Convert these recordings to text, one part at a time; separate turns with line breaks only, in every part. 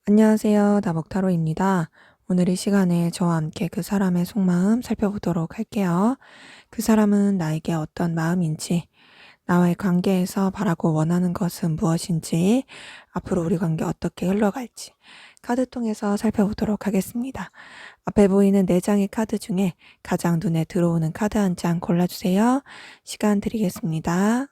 안녕하세요. 다목타로입니다. 오늘 이 시간에 저와 함께 그 사람의 속마음 살펴보도록 할게요. 그 사람은 나에게 어떤 마음인지, 나와의 관계에서 바라고 원하는 것은 무엇인지, 앞으로 우리 관계 어떻게 흘러갈지 카드 통해서 살펴보도록 하겠습니다. 앞에 보이는 4장의 카드 중에 가장 눈에 들어오는 카드 한 장 골라주세요. 시간 드리겠습니다.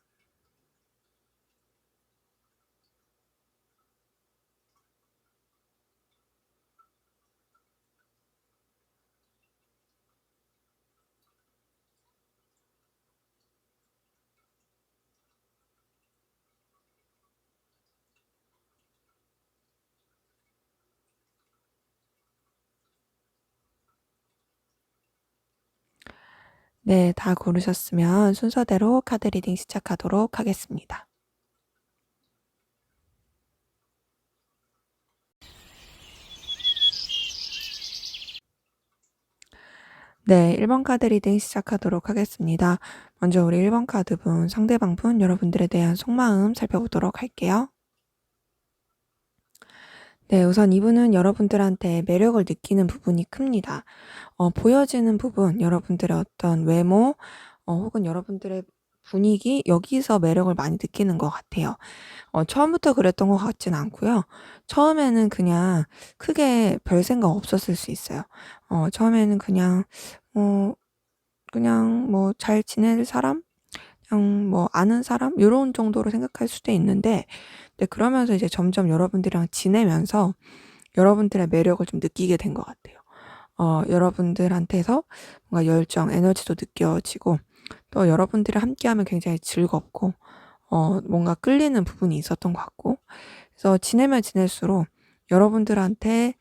네, 다 고르셨으면 순서대로 카드 리딩 시작하도록 하겠습니다. 네, 1번 카드 리딩 시작하도록 하겠습니다. 먼저 우리 1번 카드분, 상대방분, 여러분들에 대한 속마음 살펴보도록 할게요. 네, 우선 이분은 여러분들한테 매력을 느끼는 부분이 큽니다. 보여지는 부분, 여러분들의 어떤 외모, 혹은 여러분들의 분위기, 여기서 매력을 많이 느끼는 것 같아요. 처음부터 그랬던 것 같진 않고요. 처음에는 그냥 크게 별 생각 없었을 수 있어요. 처음에는 그냥 뭐 잘 지낼 사람? 그냥 뭐 아는 사람? 요런 정도로 생각할 수도 있는데, 네, 그러면서 이제 점점 여러분들이랑 지내면서 여러분들의 매력을 좀 느끼게 된 것 같아요. 여러분들한테서 뭔가 열정, 에너지도 느껴지고, 또 여러분들이 함께하면 굉장히 즐겁고, 뭔가 끌리는 부분이 있었던 것 같고, 그래서 지내면 지낼수록 여러분들한테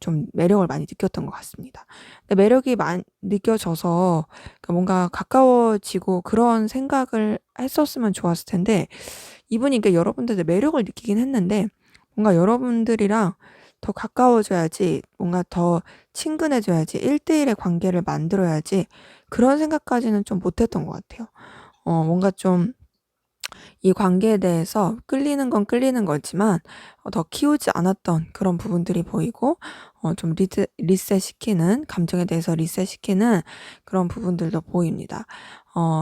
좀 매력을 많이 느꼈던 것 같습니다. 근데 매력이 느껴져서 뭔가 가까워지고 그런 생각을 했었으면 좋았을 텐데, 이분이 그러니까 여러분들의 매력을 느끼긴 했는데, 뭔가 여러분들이랑 더 가까워져야지, 뭔가 더 친근해져야지, 1대1의 관계를 만들어야지, 그런 생각까지는 좀 못했던 것 같아요. 뭔가 좀 이 관계에 대해서 끌리는 건 끌리는 거지만 더 키우지 않았던 그런 부분들이 보이고, 좀 리셋시키는, 감정에 대해서 리셋시키는 그런 부분들도 보입니다.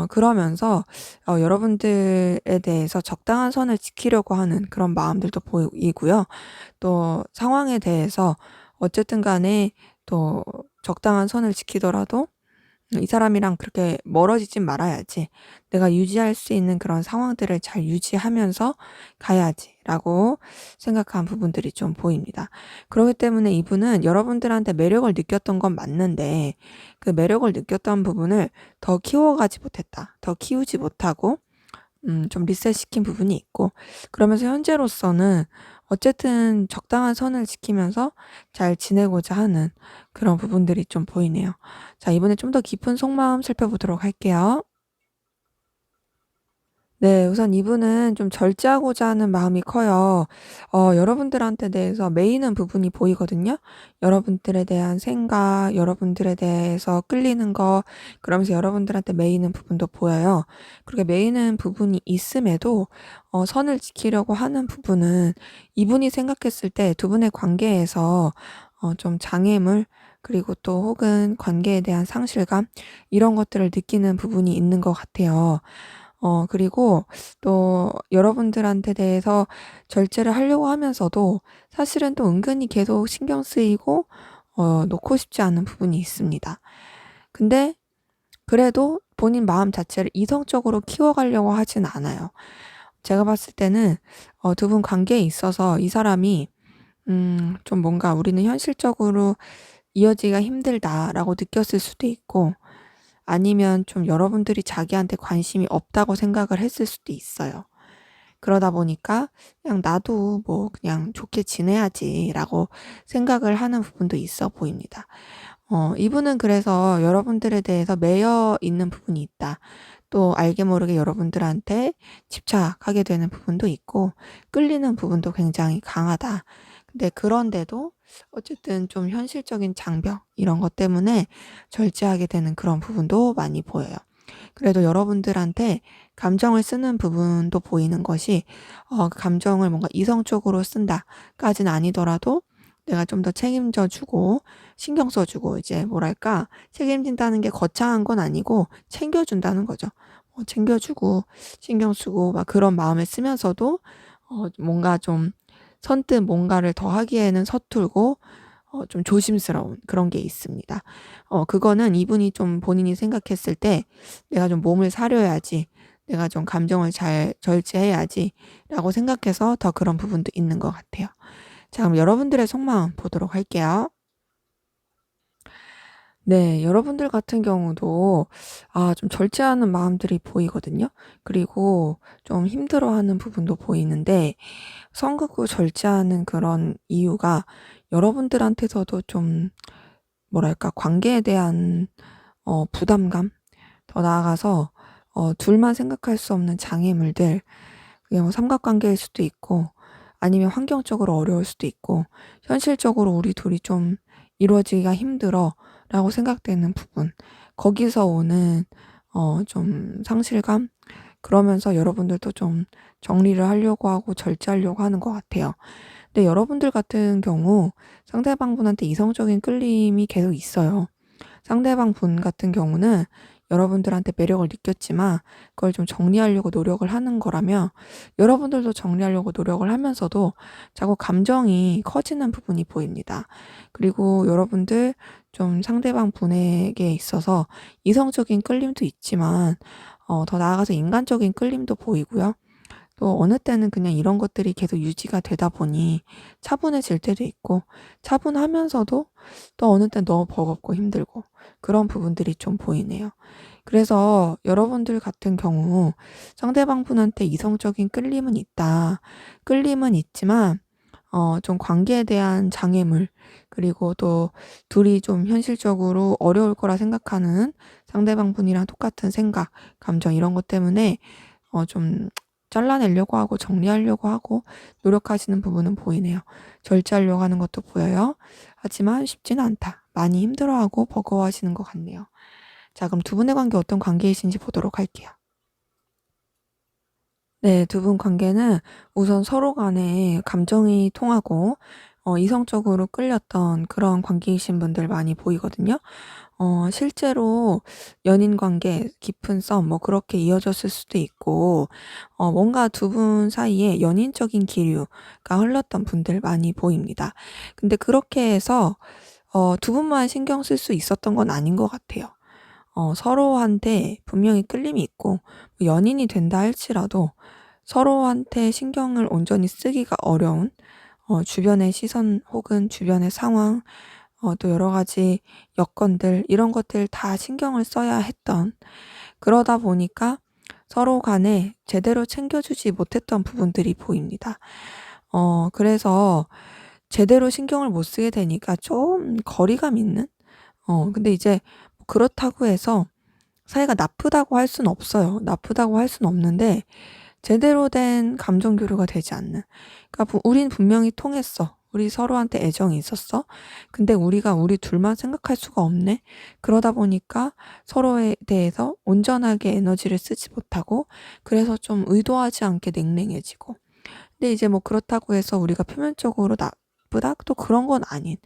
그러면서 여러분들에 대해서 적당한 선을 지키려고 하는 그런 마음들도 보이고요. 또 상황에 대해서 어쨌든 간에 또 적당한 선을 지키더라도 이 사람이랑 그렇게 멀어지진 말아야지. 내가 유지할 수 있는 그런 상황들을 잘 유지하면서 가야지라고 생각한 부분들이 좀 보입니다. 그렇기 때문에 이분은 여러분들한테 매력을 느꼈던 건 맞는데, 그 매력을 느꼈던 부분을 더 키워가지 못했다. 더 키우지 못하고 좀 리셋시킨 부분이 있고, 그러면서 현재로서는 어쨌든 적당한 선을 지키면서 잘 지내고자 하는 그런 부분들이 좀 보이네요. 자, 이번에 좀 더 깊은 속마음 살펴보도록 할게요. 네, 우선 이분은 좀 절제하고자 하는 마음이 커요. 여러분들한테 대해서 매이는 부분이 보이거든요. 여러분들에 대한 생각, 여러분들에 대해서 끌리는 거, 그러면서 여러분들한테 매이는 부분도 보여요. 그렇게 매이는 부분이 있음에도 선을 지키려고 하는 부분은 이분이 생각했을 때 두 분의 관계에서 좀 장애물, 그리고 또 혹은 관계에 대한 상실감, 이런 것들을 느끼는 부분이 있는 것 같아요. 그리고 또 여러분들한테 대해서 절제를 하려고 하면서도 사실은 또 은근히 계속 신경 쓰이고 놓고 싶지 않은 부분이 있습니다. 근데 그래도 본인 마음 자체를 이성적으로 키워가려고 하진 않아요. 제가 봤을 때는 두 분 관계에 있어서 이 사람이 좀 뭔가 우리는 현실적으로 이어지기가 힘들다라고 느꼈을 수도 있고, 아니면 좀 여러분들이 자기한테 관심이 없다고 생각을 했을 수도 있어요. 그러다 보니까 그냥 '나도 뭐 그냥 좋게 지내야지.'라고 생각을 하는 부분도 있어 보입니다. 이분은 그래서 여러분들에 대해서 매여 있는 부분이 있다. 또 알게 모르게 여러분들한테 집착하게 되는 부분도 있고 끌리는 부분도 굉장히 강하다. 근데 그런데도 어쨌든 좀 현실적인 장벽 이런 것 때문에 절제하게 되는 그런 부분도 많이 보여요. 그래도 여러분들한테 감정을 쓰는 부분도 보이는 것이 그 감정을 뭔가 이성적으로 쓴다까지는 아니더라도 내가 좀 더 책임져 주고 신경 써 주고 이제 뭐랄까 책임진다는 게 거창한 건 아니고 챙겨 준다는 거죠. 챙겨 주고 신경 쓰고 막 그런 마음을 쓰면서도 뭔가 좀 선뜻 뭔가를 더 하기에는 서툴고 좀 조심스러운 그런 게 있습니다. 그거는 이분이 좀 본인이 생각했을 때 '내가 좀 몸을 사려야지. 내가 좀 감정을 잘 절제해야지.'라고 생각해서 더 그런 부분도 있는 것 같아요. 자, 그럼 여러분들의 속마음 보도록 할게요. 네. 여러분들 같은 경우도 좀 절제하는 마음들이 보이거든요. 그리고 좀 힘들어하는 부분도 보이는데 성급히 절제하는 그런 이유가 여러분들한테서도 좀 뭐랄까 관계에 대한 부담감, 더 나아가서 둘만 생각할 수 없는 장애물들, 그게 뭐 삼각관계일 수도 있고 아니면 환경적으로 어려울 수도 있고 현실적으로 '우리 둘이 좀 이루어지기가 힘들어.'라고 생각되는 부분, 거기서 오는 좀 상실감, 그러면서 여러분들도 좀 정리를 하려고 하고 절제하려고 하는 것 같아요. 근데 여러분들 같은 경우 상대방 분한테 이성적인 끌림이 계속 있어요. 상대방 분 같은 경우는 여러분들한테 매력을 느꼈지만 그걸 좀 정리하려고 노력을 하는 거라면 여러분들도 정리하려고 노력을 하면서도 자꾸 감정이 커지는 부분이 보입니다. 그리고 여러분들 좀 상대방 분에게 있어서 이성적인 끌림도 있지만 더 나아가서 인간적인 끌림도 보이고요. 또 어느 때는 그냥 이런 것들이 계속 유지가 되다 보니 차분해질 때도 있고 차분하면서도 또 어느 땐 너무 버겁고 힘들고 그런 부분들이 좀 보이네요. 그래서 여러분들 같은 경우 상대방 분한테 이성적인 끌림은 있다. 끌림은 있지만 좀 관계에 대한 장애물, 그리고 또 둘이 좀 현실적으로 어려울 거라 생각하는 상대방 분이랑 똑같은 생각, 감정 이런 것 때문에 좀 잘라내려고 하고 정리하려고 하고 노력하시는 부분은 보이네요. 절제하려고 하는 것도 보여요. 하지만 쉽지는 않다. 많이 힘들어하고 버거워하시는 것 같네요. 자, 그럼 두 분의 관계 어떤 관계이신지 보도록 할게요. 네. 두 분 관계는 우선 서로 간에 감정이 통하고 이성적으로 끌렸던 그런 관계이신 분들 많이 보이거든요. 실제로 연인 관계 깊은 썸 뭐 그렇게 이어졌을 수도 있고 뭔가 두 분 사이에 연인적인 기류가 흘렀던 분들 많이 보입니다. 근데 그렇게 해서 두 분만 신경 쓸 수 있었던 건 아닌 것 같아요. 서로한테 분명히 끌림이 있고 뭐 연인이 된다 할지라도 서로한테 신경을 온전히 쓰기가 어려운 주변의 시선 혹은 주변의 상황, 또 여러 가지 여건들 이런 것들 다 신경을 써야 했던, 그러다 보니까 서로 간에 제대로 챙겨주지 못했던 부분들이 보입니다. 그래서 제대로 신경을 못 쓰게 되니까 좀 거리감 있는? 근데 이제 뭐 그렇다고 해서 사이가 나쁘다고 할 수는 없어요. 나쁘다고 할 수는 없는데 제대로 된 감정 교류가 되지 않는. 그러니까 '우린 분명히 통했어. 우리 서로한테 애정이 있었어. 근데 우리가 우리 둘만 생각할 수가 없네.' 그러다 보니까 서로에 대해서 온전하게 에너지를 쓰지 못하고 그래서 좀 의도하지 않게 냉랭해지고. 근데 이제 뭐 그렇다고 해서 우리가 표면적으로 나쁘다? 또 그런 건 아닌.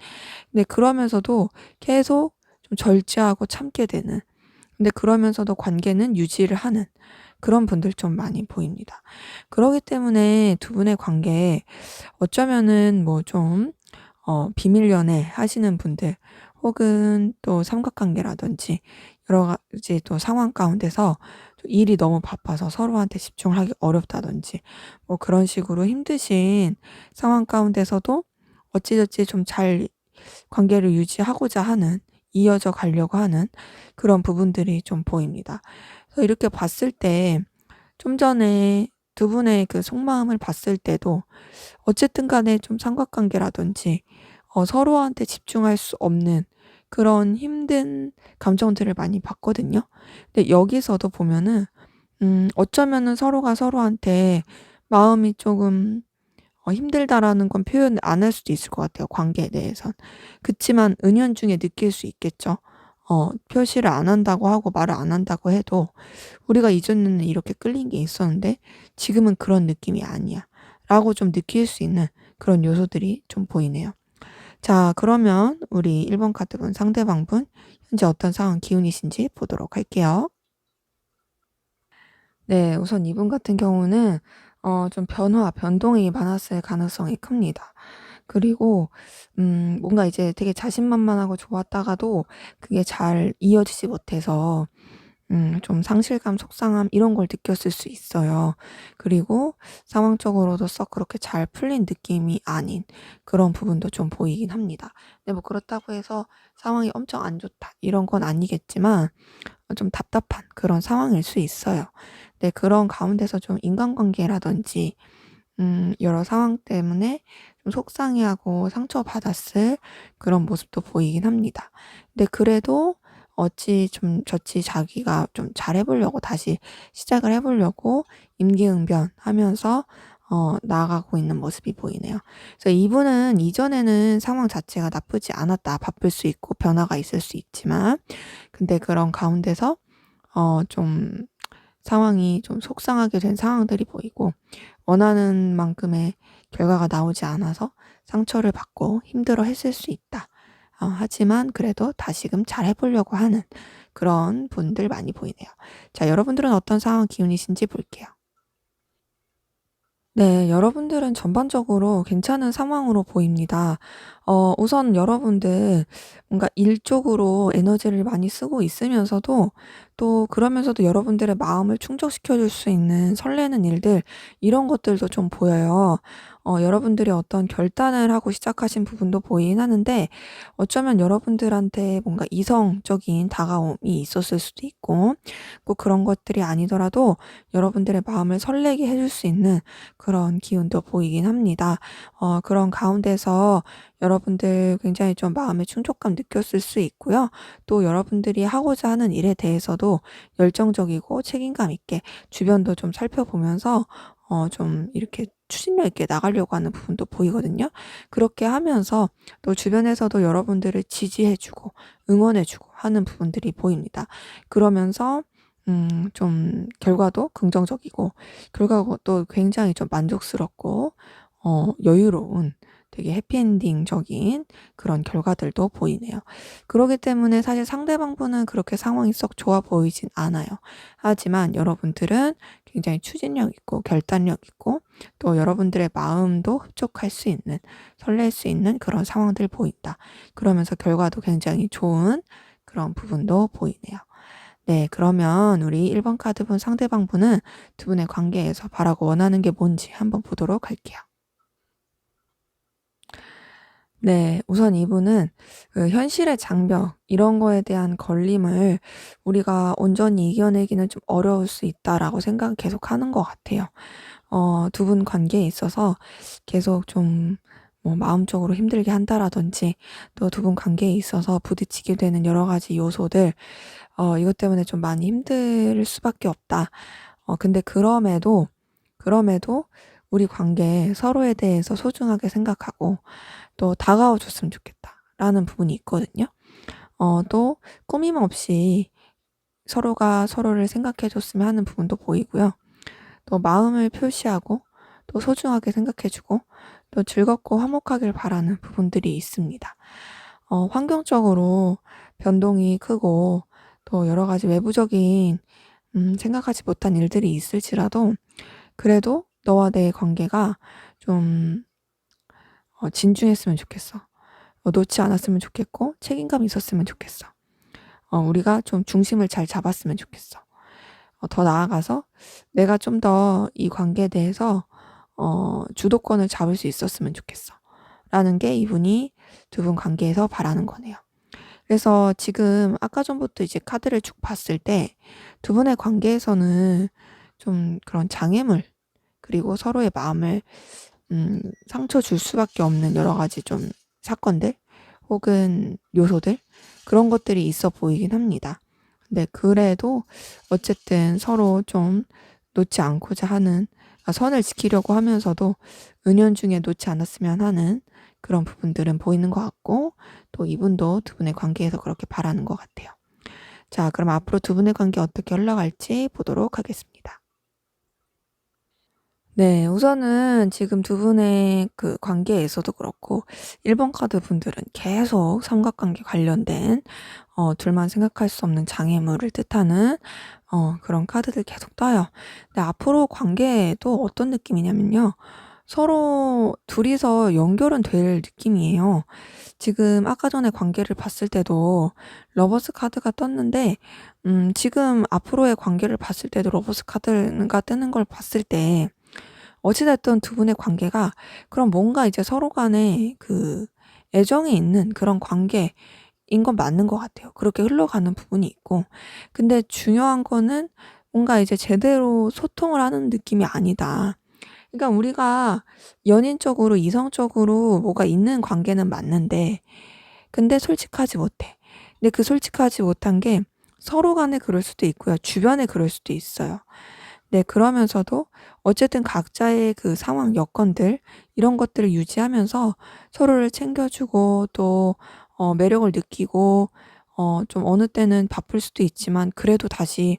근데 그러면서도 계속 좀 절제하고 참게 되는. 근데 그러면서도 관계는 유지를 하는 그런 분들 좀 많이 보입니다. 그러기 때문에 두 분의 관계에 어쩌면은 뭐 좀 비밀 연애 하시는 분들 혹은 또 삼각관계라든지 여러 가지 또 상황 가운데서 또 일이 너무 바빠서 서로한테 집중을 하기 어렵다든지 뭐 그런 식으로 힘드신 상황 가운데서도 어찌저찌 좀 잘 관계를 유지하고자 하는, 이어져 가려고 하는 그런 부분들이 좀 보입니다. 그래서 이렇게 봤을 때 좀 전에 두 분의 그 속마음을 봤을 때도 어쨌든 간에 좀 삼각관계라든지 서로한테 집중할 수 없는 그런 힘든 감정들을 많이 받거든요. 근데 여기서도 보면은 어쩌면은 서로가 서로한테 마음이 조금 힘들다라는 건 표현 안 할 수도 있을 것 같아요, 관계에 대해선. 그치만 은연중에 느낄 수 있겠죠. 표시를 안 한다고 하고 말을 안 한다고 해도 '우리가 이전에는 이렇게 끌린 게 있었는데 지금은 그런 느낌이 아니야.'라고 좀 느낄 수 있는 그런 요소들이 좀 보이네요. 자, 그러면 우리 1번 카드분 상대방분 현재 어떤 상황 기운이신지 보도록 할게요. 네. 우선 이분 같은 경우는 좀 변동이 많았을 가능성이 큽니다. 그리고 뭔가 이제 되게 자신만만하고 좋았다가도 그게 잘 이어지지 못해서 좀 상실감, 속상함 이런 걸 느꼈을 수 있어요. 그리고 상황적으로도 썩 그렇게 잘 풀린 느낌이 아닌 그런 부분도 좀 보이긴 합니다. 근데 뭐 그렇다고 해서 상황이 엄청 안 좋다 이런 건 아니겠지만 좀 답답한 그런 상황일 수 있어요. 네, 그런 가운데서 좀 인간관계라든지 여러 상황 때문에 좀 속상해하고 상처받았을 그런 모습도 보이긴 합니다. 근데 그래도 어찌 좀 저찌 자기가 좀 잘해 보려고 다시 시작을 해 보려고 임기응변하면서 나아가고 있는 모습이 보이네요. 그래서 이분은 이전에는 상황 자체가 나쁘지 않았다. 바쁠 수 있고 변화가 있을 수 있지만 근데 그런 가운데서 좀 상황이 좀 속상하게 된 상황들이 보이고 원하는 만큼의 결과가 나오지 않아서 상처를 받고 힘들어했을 수 있다. 하지만 그래도 다시금 잘해 보려고 하는 그런 분들 많이 보이네요. 자, 여러분들은 어떤 상황 기운이신지 볼게요. 네. 여러분들은 전반적으로 괜찮은 상황으로 보입니다. 우선 여러분들 뭔가 일 쪽으로 에너지를 많이 쓰고 있으면서도 또 그러면서도 여러분들의 마음을 충족시켜 줄 수 있는 설레는 일들 이런 것들도 좀 보여요. 여러분들이 어떤 결단을 하고 시작하신 부분도 보이긴 하는데 어쩌면 여러분들한테 뭔가 이성적인 다가옴이 있었을 수도 있고 꼭 그런 것들이 아니더라도 여러분들의 마음을 설레게 해줄 수 있는 그런 기운도 보이긴 합니다. 그런 가운데서 여러분들 굉장히 좀 마음의 충족감 느꼈을 수 있고요. 또 여러분들이 하고자 하는 일에 대해서도 열정적이고 책임감 있게 주변도 좀 살펴보면서 좀 이렇게 추진력 있게 나가려고 하는 부분도 보이거든요. 그렇게 하면서 또 주변에서도 여러분들을 지지해 주고 응원해 주고 하는 부분들이 보입니다. 그러면서 좀 결과도 긍정적이고 결과도 굉장히 좀 만족스럽고 여유로운 되게 해피엔딩적인 그런 결과들도 보이네요. 그러기 때문에 사실 상대방분은 그렇게 상황이 썩 좋아 보이진 않아요. 하지만 여러분들은 굉장히 추진력 있고 결단력 있고 또 여러분들의 마음도 흡족할 수 있는 설렐 수 있는 그런 상황들 보인다. 그러면서 결과도 굉장히 좋은 그런 부분도 보이네요. 네, 그러면 우리 1번 카드분 상대방분은 두 분의 관계에서 바라고 원하는 게 뭔지 한번 보도록 할게요. 네. 우선 이분은 그 현실의 장벽 이런 거에 대한 걸림을 우리가 온전히 이겨내기는 좀 어려울 수 있다라고 생각을 계속하는 것 같아요. 두 분 관계에 있어서 계속 좀 뭐 마음적으로 힘들게 한다라든지 또 두 분 관계에 있어서 부딪히게 되는 여러 가지 요소들 이것 때문에 좀 많이 힘들 수밖에 없다. 근데 그럼에도 우리 관계 서로에 대해서 소중하게 생각하고 또 다가와 줬으면 좋겠다라는 부분이 있거든요. 또 꾸밈 없이 서로가 서로를 생각해 줬으면 하는 부분도 보이고요. 또 마음을 표시하고 또 소중하게 생각해 주고 또 즐겁고 화목하길 바라는 부분들이 있습니다. 환경적으로 변동이 크고 또 여러 가지 외부적인 생각하지 못한 일들이 있을지라도 그래도 너와 내 관계가 좀 진중했으면 좋겠어. 놓지 않았으면 좋겠고 책임감이 있었으면 좋겠어. 우리가 좀 중심을 잘 잡았으면 좋겠어. 더 나아가서 내가 좀 더 이 관계에 대해서 주도권을 잡을 수 있었으면 좋겠어. 라는 게 이분이 두 분 관계에서 바라는 거네요. 그래서 지금 아까 전부터 이제 카드를 쭉 봤을 때 두 분의 관계에서는 좀 그런 장애물 그리고 서로의 마음을 상처 줄 수밖에 없는 여러 가지 좀 사건들 혹은 요소들 그런 것들이 있어 보이긴 합니다. 근데 그래도 어쨌든 서로 좀 놓지 않고자 하는 선을 지키려고 하면서도 은연중에 놓지 않았으면 하는 그런 부분들은 보이는 것 같고 또 이분도 두 분의 관계에서 그렇게 바라는 것 같아요. 자, 그럼 앞으로 두 분의 관계 어떻게 흘러갈지 보도록 하겠습니다. 네, 우선은 지금 두 분의 그 관계에서도 그렇고 1번 카드 분들은 계속 삼각관계 관련된 둘만 생각할 수 없는 장애물을 뜻하는 그런 카드들 계속 떠요. 근데 앞으로 관계도 어떤 느낌이냐면요. 서로 둘이서 연결은 될 느낌이에요. 지금 아까 전에 관계를 봤을 때도 러버스 카드가 떴는데 지금 앞으로의 관계를 봤을 때도 러버스 카드가 뜨는 걸 봤을 때 어찌 됐든 두 분의 관계가 그럼 뭔가 이제 서로 간에 그 애정이 있는 그런 관계인 건 맞는 것 같아요. 그렇게 흘러가는 부분이 있고. 근데 중요한 거는 뭔가 이제 제대로 소통을 하는 느낌이 아니다. 그러니까 우리가 연인적으로 이성적으로 뭐가 있는 관계는 맞는데 근데 솔직하지 못해. 근데 그 솔직하지 못한 게 서로 간에 그럴 수도 있고요. 주변에 그럴 수도 있어요. 네, 그러면서도 어쨌든 각자의 그 상황, 여건들 이런 것들을 유지하면서 서로를 챙겨주고 또 매력을 느끼고 좀 어느 때는 바쁠 수도 있지만 그래도 다시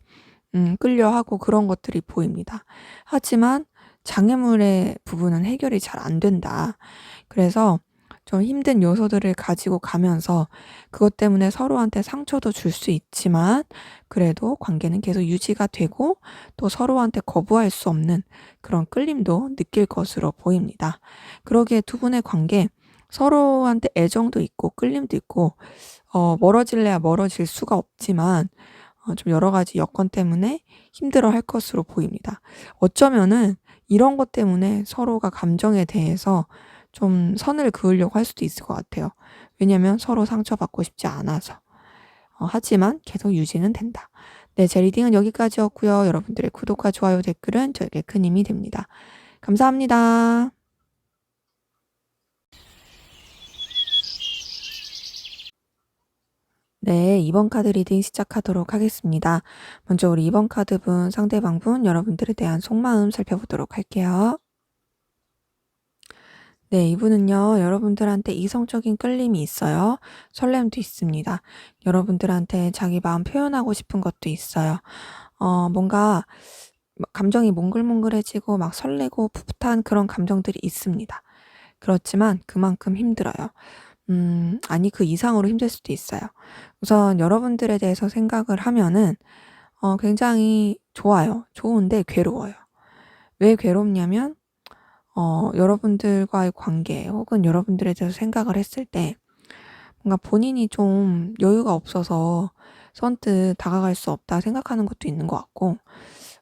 끌려하고 그런 것들이 보입니다. 하지만 장애물의 부분은 해결이 잘 안 된다. 그래서 좀 힘든 요소들을 가지고 가면서 그것 때문에 서로한테 상처도 줄 수 있지만 그래도 관계는 계속 유지가 되고 또 서로한테 거부할 수 없는 그런 끌림도 느낄 것으로 보입니다. 그러기에 두 분의 관계 서로한테 애정도 있고 끌림도 있고 멀어질래야 멀어질 수가 없지만 좀 여러 가지 여건 때문에 힘들어할 것으로 보입니다. 어쩌면은 이런 것 때문에 서로가 감정에 대해서 좀 선을 그으려고 할 수도 있을 것 같아요. 왜냐면 서로 상처받고 싶지 않아서. 하지만 계속 유지는 된다. 네, 제 리딩은 여기까지였고요. 여러분들의 구독과 좋아요, 댓글은 저에게 큰 힘이 됩니다. 감사합니다. 네, 2번 카드 리딩 시작하도록 하겠습니다. 먼저 우리 2번 카드분, 상대방분, 여러분들에 대한 속마음 살펴보도록 할게요. 네, 이분은요, 여러분들한테 이성적인 끌림이 있어요. 설렘도 있습니다. 여러분들한테 자기 마음 표현하고 싶은 것도 있어요. 뭔가 감정이 몽글몽글해지고 막 설레고 풋풋한 그런 감정들이 있습니다. 그렇지만 그만큼 힘들어요. 아니, 그 이상으로 힘들 수도 있어요. 우선 여러분들에 대해서 생각을 하면은, 굉장히 좋아요. 좋은데 괴로워요. 왜 괴롭냐면, 여러분들과의 관계 혹은 여러분들에 대해서 생각을 했을 때 뭔가 본인이 좀 여유가 없어서 선뜻 다가갈 수 없다 생각하는 것도 있는 것 같고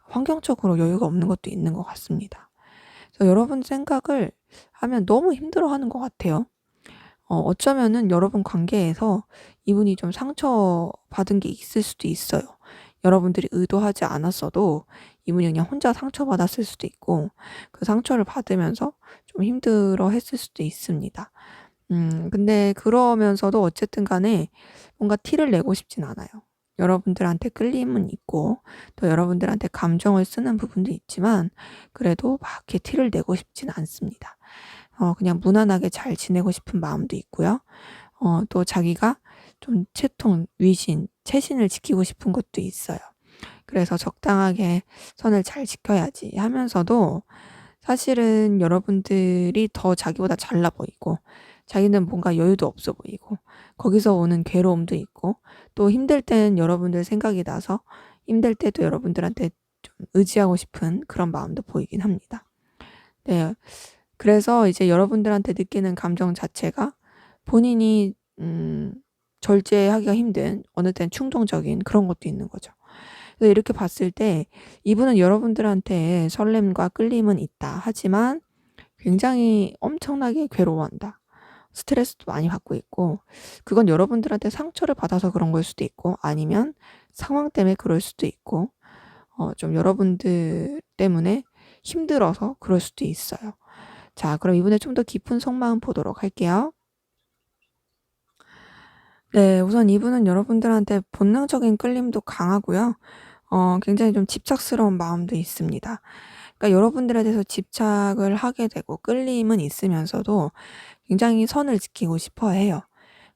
환경적으로 여유가 없는 것도 있는 것 같습니다. 그래서 여러분 생각을 하면 너무 힘들어하는 것 같아요. 어쩌면은 여러분 관계에서 이분이 좀 상처받은 게 있을 수도 있어요. 여러분들이 의도하지 않았어도 이분이 그냥 혼자 상처받았을 수도 있고 그 상처를 받으면서 좀 힘들어했을 수도 있습니다. 근데 그러면서도 어쨌든 간에 뭔가 티를 내고 싶진 않아요. 여러분들한테 끌림은 있고 또 여러분들한테 감정을 쓰는 부분도 있지만 그래도 막 이렇게 티를 내고 싶진 않습니다. 그냥 무난하게 잘 지내고 싶은 마음도 있고요. 또 자기가 좀 채통, 위신, 체신을 지키고 싶은 것도 있어요. 그래서 적당하게 선을 잘 지켜야지 하면서도 사실은 여러분들이 더 자기보다 잘나 보이고 자기는 뭔가 여유도 없어 보이고 거기서 오는 괴로움도 있고 또 힘들 땐 여러분들 생각이 나서 힘들 때도 여러분들한테 좀 의지하고 싶은 그런 마음도 보이긴 합니다. 네. 그래서 이제 여러분들한테 느끼는 감정 자체가 본인이 절제하기가 힘든 어느 땐 충동적인 그런 것도 있는 거죠. 그래서 이렇게 봤을 때 이분은 여러분들한테 설렘과 끌림은 있다. 하지만 굉장히 엄청나게 괴로워한다. 스트레스도 많이 받고 있고 그건 여러분들한테 상처를 받아서 그런 걸 수도 있고 아니면 상황 때문에 그럴 수도 있고 좀 여러분들 때문에 힘들어서 그럴 수도 있어요. 자, 그럼 이번에 좀 더 깊은 속마음 보도록 할게요. 네, 우선 이분은 여러분들한테 본능적인 끌림도 강하고요. 굉장히 좀 집착스러운 마음도 있습니다. 그러니까 여러분들에 대해서 집착을 하게 되고 끌림은 있으면서도 굉장히 선을 지키고 싶어 해요.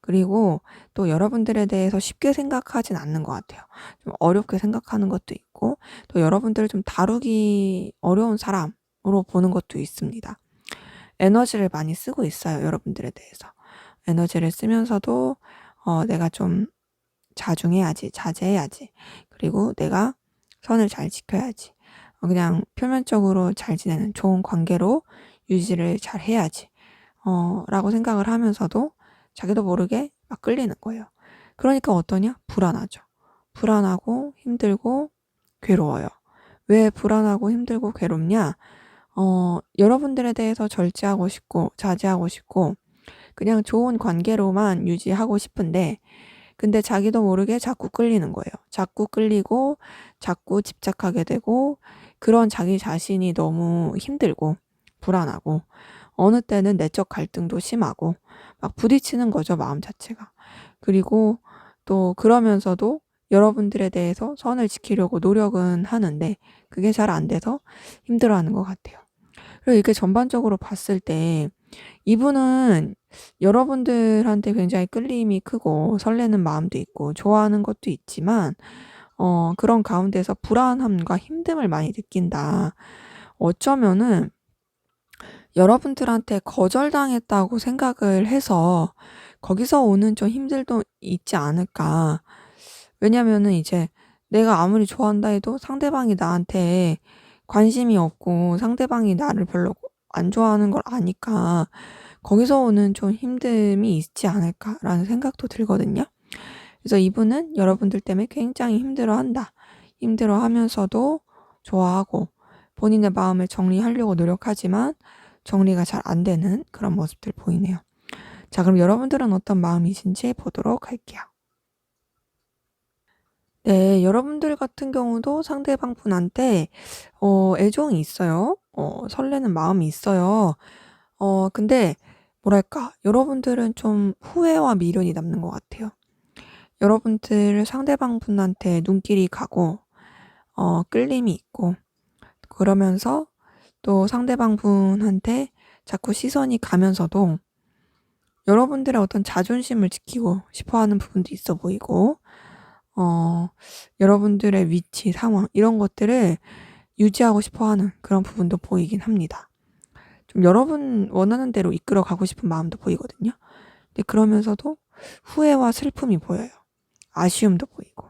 그리고 또 여러분들에 대해서 쉽게 생각하진 않는 것 같아요. 좀 어렵게 생각하는 것도 있고, 또 여러분들을 좀 다루기 어려운 사람으로 보는 것도 있습니다. 에너지를 많이 쓰고 있어요, 여러분들에 대해서. 에너지를 쓰면서도 내가 좀 자중해야지, 자제해야지. 그리고 내가 선을 잘 지켜야지. 그냥 표면적으로 잘 지내는 좋은 관계로 유지를 잘 해야지. 라고 생각을 하면서도 자기도 모르게 막 끌리는 거예요. 그러니까 어떠냐? 불안하죠. 불안하고 힘들고 괴로워요. 왜 불안하고 힘들고 괴롭냐? 여러분들에 대해서 절제하고 싶고 자제하고 싶고 그냥 좋은 관계로만 유지하고 싶은데 근데 자기도 모르게 자꾸 끌리는 거예요. 자꾸 끌리고 자꾸 집착하게 되고 그런 자기 자신이 너무 힘들고 불안하고 어느 때는 내적 갈등도 심하고 막 부딪히는 거죠, 마음 자체가. 그리고 또 그러면서도 여러분들에 대해서 선을 지키려고 노력은 하는데 그게 잘 안 돼서 힘들어하는 것 같아요. 그리고 이렇게 전반적으로 봤을 때 이분은 여러분들한테 굉장히 끌림이 크고 설레는 마음도 있고 좋아하는 것도 있지만 그런 가운데서 불안함과 힘듦을 많이 느낀다. 어쩌면은 여러분들한테 거절당했다고 생각을 해서 거기서 오는 좀 힘들도 있지 않을까. 왜냐면은 이제 내가 아무리 좋아한다 해도 상대방이 나한테 관심이 없고 상대방이 나를 별로 안 좋아하는 걸 아니까 거기서 오는 좀 힘듦이 있지 않을까라는 생각도 들거든요. 그래서 이분은 여러분들 때문에 굉장히 힘들어한다. 힘들어하면서도 좋아하고 본인의 마음을 정리하려고 노력하지만 정리가 잘 안 되는 그런 모습들 보이네요. 자, 그럼 여러분들은 어떤 마음이신지 보도록 할게요. 네, 여러분들 같은 경우도 상대방 분한테 애정이 있어요. 설레는 마음이 있어요. 근데 뭐랄까, 여러분들은 좀 후회와 미련이 남는 것 같아요. 여러분들 상대방 분한테 눈길이 가고 끌림이 있고 그러면서 또 상대방 분한테 자꾸 시선이 가면서도 여러분들의 어떤 자존심을 지키고 싶어 하는 부분도 있어 보이고 여러분들의 위치, 상황 이런 것들을 유지하고 싶어 하는 그런 부분도 보이긴 합니다. 좀 여러분 원하는 대로 이끌어 가고 싶은 마음도 보이거든요. 근데 그러면서도 후회와 슬픔이 보여요. 아쉬움도 보이고.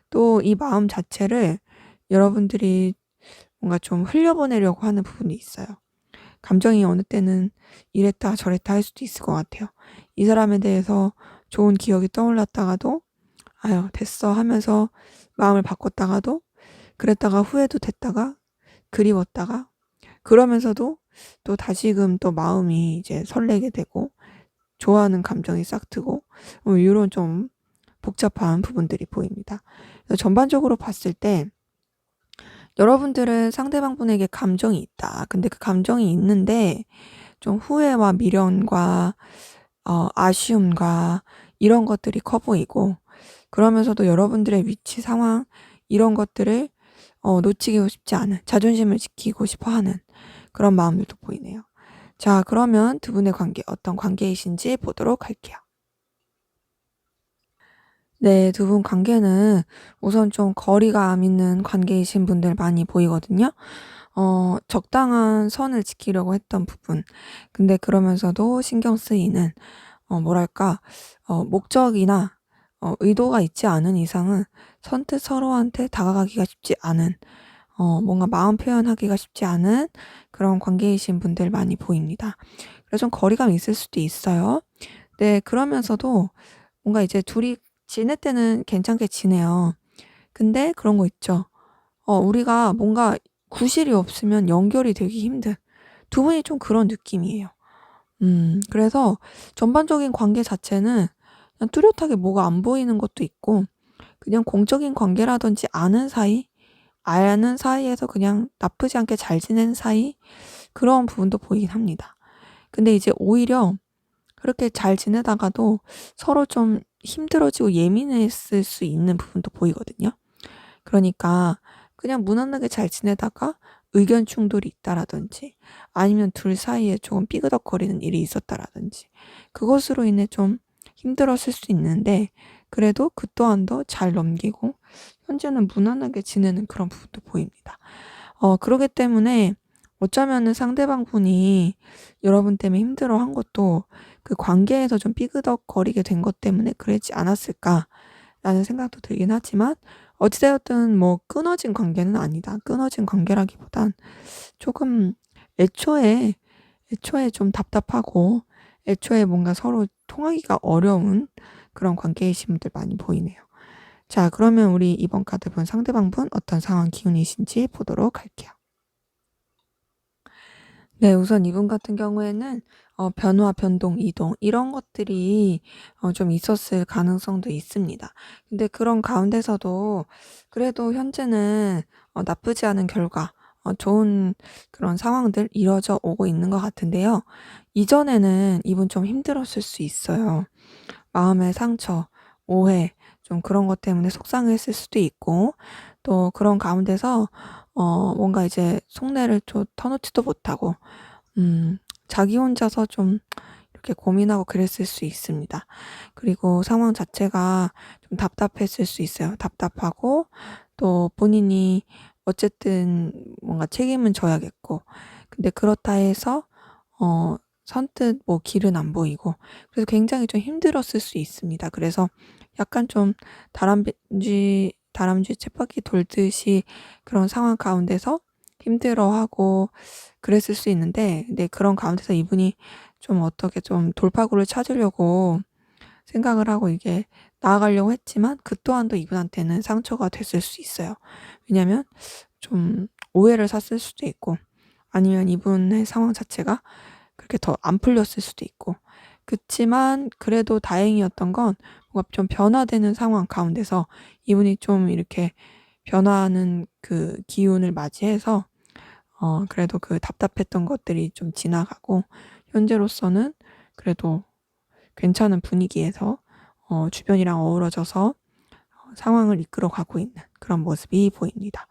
또 이 마음 자체를 여러분들이 뭔가 좀 흘려보내려고 하는 부분이 있어요. 감정이 어느 때는 이랬다 저랬다 할 수도 있을 것 같아요. 이 사람에 대해서 좋은 기억이 떠올랐다가도 아유 됐어 하면서 마음을 바꿨다가도 그랬다가 후회도 됐다가 그리웠다가 그러면서도 또 다시금 또 마음이 이제 설레게 되고 좋아하는 감정이 싹 트고 이런 좀 복잡한 부분들이 보입니다. 그래서 전반적으로 봤을 때 여러분들은 상대방 분에게 감정이 있다. 근데 그 감정이 있는데 좀 후회와 미련과 아쉬움과 이런 것들이 커 보이고 그러면서도 여러분들의 위치, 상황 이런 것들을 놓치고 싶지 않은 자존심을 지키고 싶어 하는 그런 마음들도 보이네요. 자, 그러면 두 분의 관계 어떤 관계이신지 보도록 할게요. 네, 두 분 관계는 우선 좀 거리감 있는 관계이신 분들 많이 보이거든요. 적당한 선을 지키려고 했던 부분. 근데 그러면서도 신경 쓰이는, 뭐랄까, 목적이나, 의도가 있지 않은 이상은 선뜻 서로한테 다가가기가 쉽지 않은, 뭔가 마음 표현하기가 쉽지 않은 그런 관계이신 분들 많이 보입니다. 그래서 좀 거리감이 있을 수도 있어요. 네, 그러면서도 뭔가 이제 둘이 지낼 때는 괜찮게 지내요. 근데 그런 거 있죠. 우리가 뭔가 구실이 없으면 연결이 되기 힘든 두 분이 좀 그런 느낌이에요. 그래서 전반적인 관계 자체는 그냥 뚜렷하게 뭐가 안 보이는 것도 있고 그냥 공적인 관계라든지 아는 사이, 아는 사이에서 그냥 나쁘지 않게 잘 지내는 사이, 그런 부분도 보이긴 합니다. 근데 이제 오히려 그렇게 잘 지내다가도 서로 좀 힘들어지고 예민했을 수 있는 부분도 보이거든요. 그러니까 그냥 무난하게 잘 지내다가 의견 충돌이 있다라든지, 아니면 둘 사이에 조금 삐그덕거리는 일이 있었다라든지, 그것으로 인해 좀 힘들었을 수 있는데, 그래도 그 또한도 잘 넘기고 현재는 무난하게 지내는 그런 부분도 보입니다. 그러기 때문에 어쩌면은 상대방 분이 여러분 때문에 힘들어한 것도 그 관계에서 좀 삐그덕거리게 된 것 때문에 그러지 않았을까라는 생각도 들긴 하지만, 어찌 되었든 뭐 끊어진 관계는 아니다. 끊어진 관계라기보단 조금 애초에 애초에 좀 답답하고, 애초에 뭔가 서로 통하기가 어려운 그런 관계이신 분들 많이 보이네요. 자, 그러면 우리 이번 카드 본 상대방 분 어떤 상황 기운이신지 보도록 할게요. 네, 우선 이분 같은 경우에는 변화, 변동, 이동 이런 것들이 좀 있었을 가능성도 있습니다. 근데 그런 가운데서도 그래도 현재는 나쁘지 않은 결과, 좋은 그런 상황들 이뤄져 오고 있는 것 같은데요. 이전에는 이분 좀 힘들었을 수 있어요. 마음의 상처, 오해, 좀 그런 것 때문에 속상했을 수도 있고, 또 그런 가운데서 뭔가 이제 속내를 좀 터놓지도 못하고, 자기 혼자서 좀 이렇게 고민하고 그랬을 수 있습니다. 그리고 상황 자체가 좀 답답했을 수 있어요. 답답하고, 또 본인이 어쨌든 뭔가 책임은 져야겠고, 근데 그렇다 해서 선뜻 뭐 길은 안 보이고, 그래서 굉장히 좀 힘들었을 수 있습니다. 그래서 약간 좀 다람쥐 쳇바퀴 돌듯이 그런 상황 가운데서 힘들어하고 그랬을 수 있는데, 근데 그런 가운데서 이분이 좀 어떻게 좀 돌파구를 찾으려고 생각을 하고 이게 나아가려고 했지만, 그 또한도 이분한테는 상처가 됐을 수 있어요. 왜냐면 좀 오해를 샀을 수도 있고, 아니면 이분의 상황 자체가 그렇게 더 안 풀렸을 수도 있고. 그치만 그래도 다행이었던 건 뭔가 좀 변화되는 상황 가운데서 이분이 좀 이렇게 변화하는 그 기운을 맞이해서 그래도 그 답답했던 것들이 좀 지나가고, 현재로서는 그래도 괜찮은 분위기에서 주변이랑 어우러져서 상황을 이끌어가고 있는 그런 모습이 보입니다.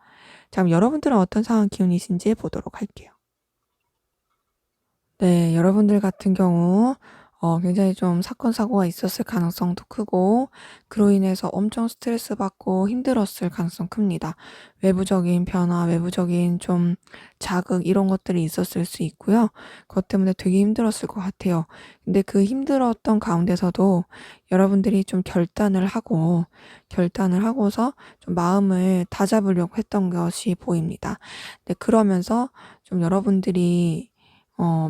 자, 그럼 여러분들은 어떤 상황 기운이신지 보도록 할게요. 네, 여러분들 같은 경우 굉장히 좀 사건 사고가 있었을 가능성도 크고, 그로 인해서 엄청 스트레스 받고 힘들었을 가능성 큽니다. 외부적인 변화, 외부적인 좀 자극 이런 것들이 있었을 수 있고요. 그것 때문에 되게 힘들었을 것 같아요. 근데 그 힘들었던 가운데서도 여러분들이 좀 결단을 하고서 좀 마음을 다잡으려고 했던 것이 보입니다. 네, 그러면서 좀 여러분들이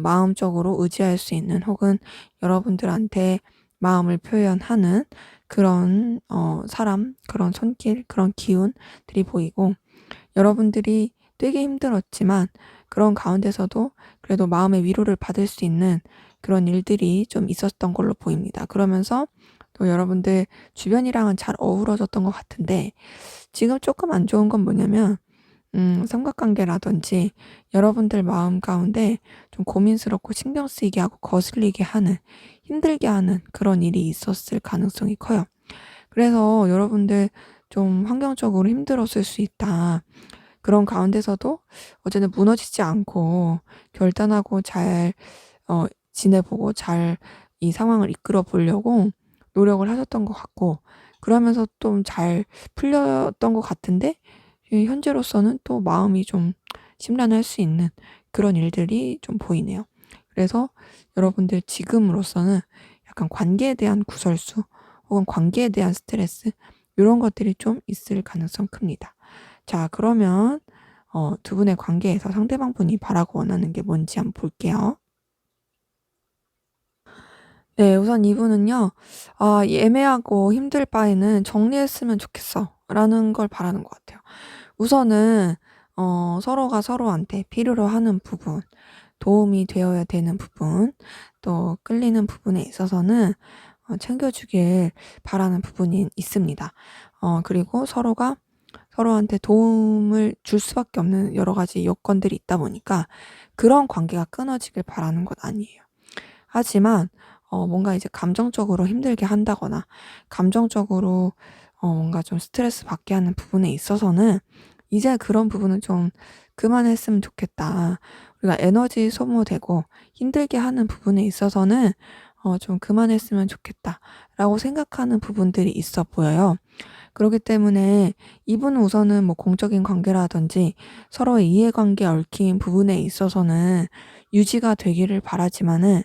마음적으로 의지할 수 있는, 혹은 여러분들한테 마음을 표현하는 그런 사람, 그런 손길, 그런 기운들이 보이고, 여러분들이 되게 힘들었지만 그런 가운데서도 그래도 마음의 위로를 받을 수 있는 그런 일들이 좀 있었던 걸로 보입니다. 그러면서 또 여러분들 주변이랑은 잘 어우러졌던 것 같은데, 지금 조금 안 좋은 건 뭐냐면 삼각관계라든지 여러분들 마음 가운데 좀 고민스럽고 신경 쓰이게 하고 거슬리게 하는, 힘들게 하는 그런 일이 있었을 가능성이 커요. 그래서 여러분들 좀 환경적으로 힘들었을 수 있다. 그런 가운데서도 어쨌든 무너지지 않고 결단하고 잘 지내보고 잘 이 상황을 이끌어 보려고 노력을 하셨던 것 같고, 그러면서 좀 잘 풀렸던 것 같은데, 현재로서는 또 마음이 좀 심란할 수 있는 그런 일들이 좀 보이네요. 그래서 여러분들 지금으로서는 약간 관계에 대한 구설수, 혹은 관계에 대한 스트레스, 이런 것들이 좀 있을 가능성 큽니다. 자, 그러면 두 분의 관계에서 상대방 분이 바라고 원하는 게 뭔지 한번 볼게요. 네, 우선 이분은요, 애매하고 힘들 바에는 정리했으면 좋겠어 라는 걸 바라는 것 같아요. 우선은 서로가 서로한테 필요로 하는 부분, 도움이 되어야 되는 부분, 또 끌리는 부분에 있어서는 챙겨주길 바라는 부분이 있습니다. 그리고 서로가 서로한테 도움을 줄 수밖에 없는 여러 가지 요건들이 있다 보니까 그런 관계가 끊어지길 바라는 건 아니에요. 하지만 뭔가 이제 감정적으로 힘들게 한다거나 감정적으로 뭔가 좀 스트레스 받게 하는 부분에 있어서는 이제 그런 부분은 좀 그만했으면 좋겠다. 우리가 에너지 소모되고 힘들게 하는 부분에 있어서는 좀 그만했으면 좋겠다라고 생각하는 부분들이 있어 보여요. 그렇기 때문에 이분은 우선은 뭐 공적인 관계라든지 서로의 이해관계에 얽힌 부분에 있어서는 유지가 되기를 바라지만은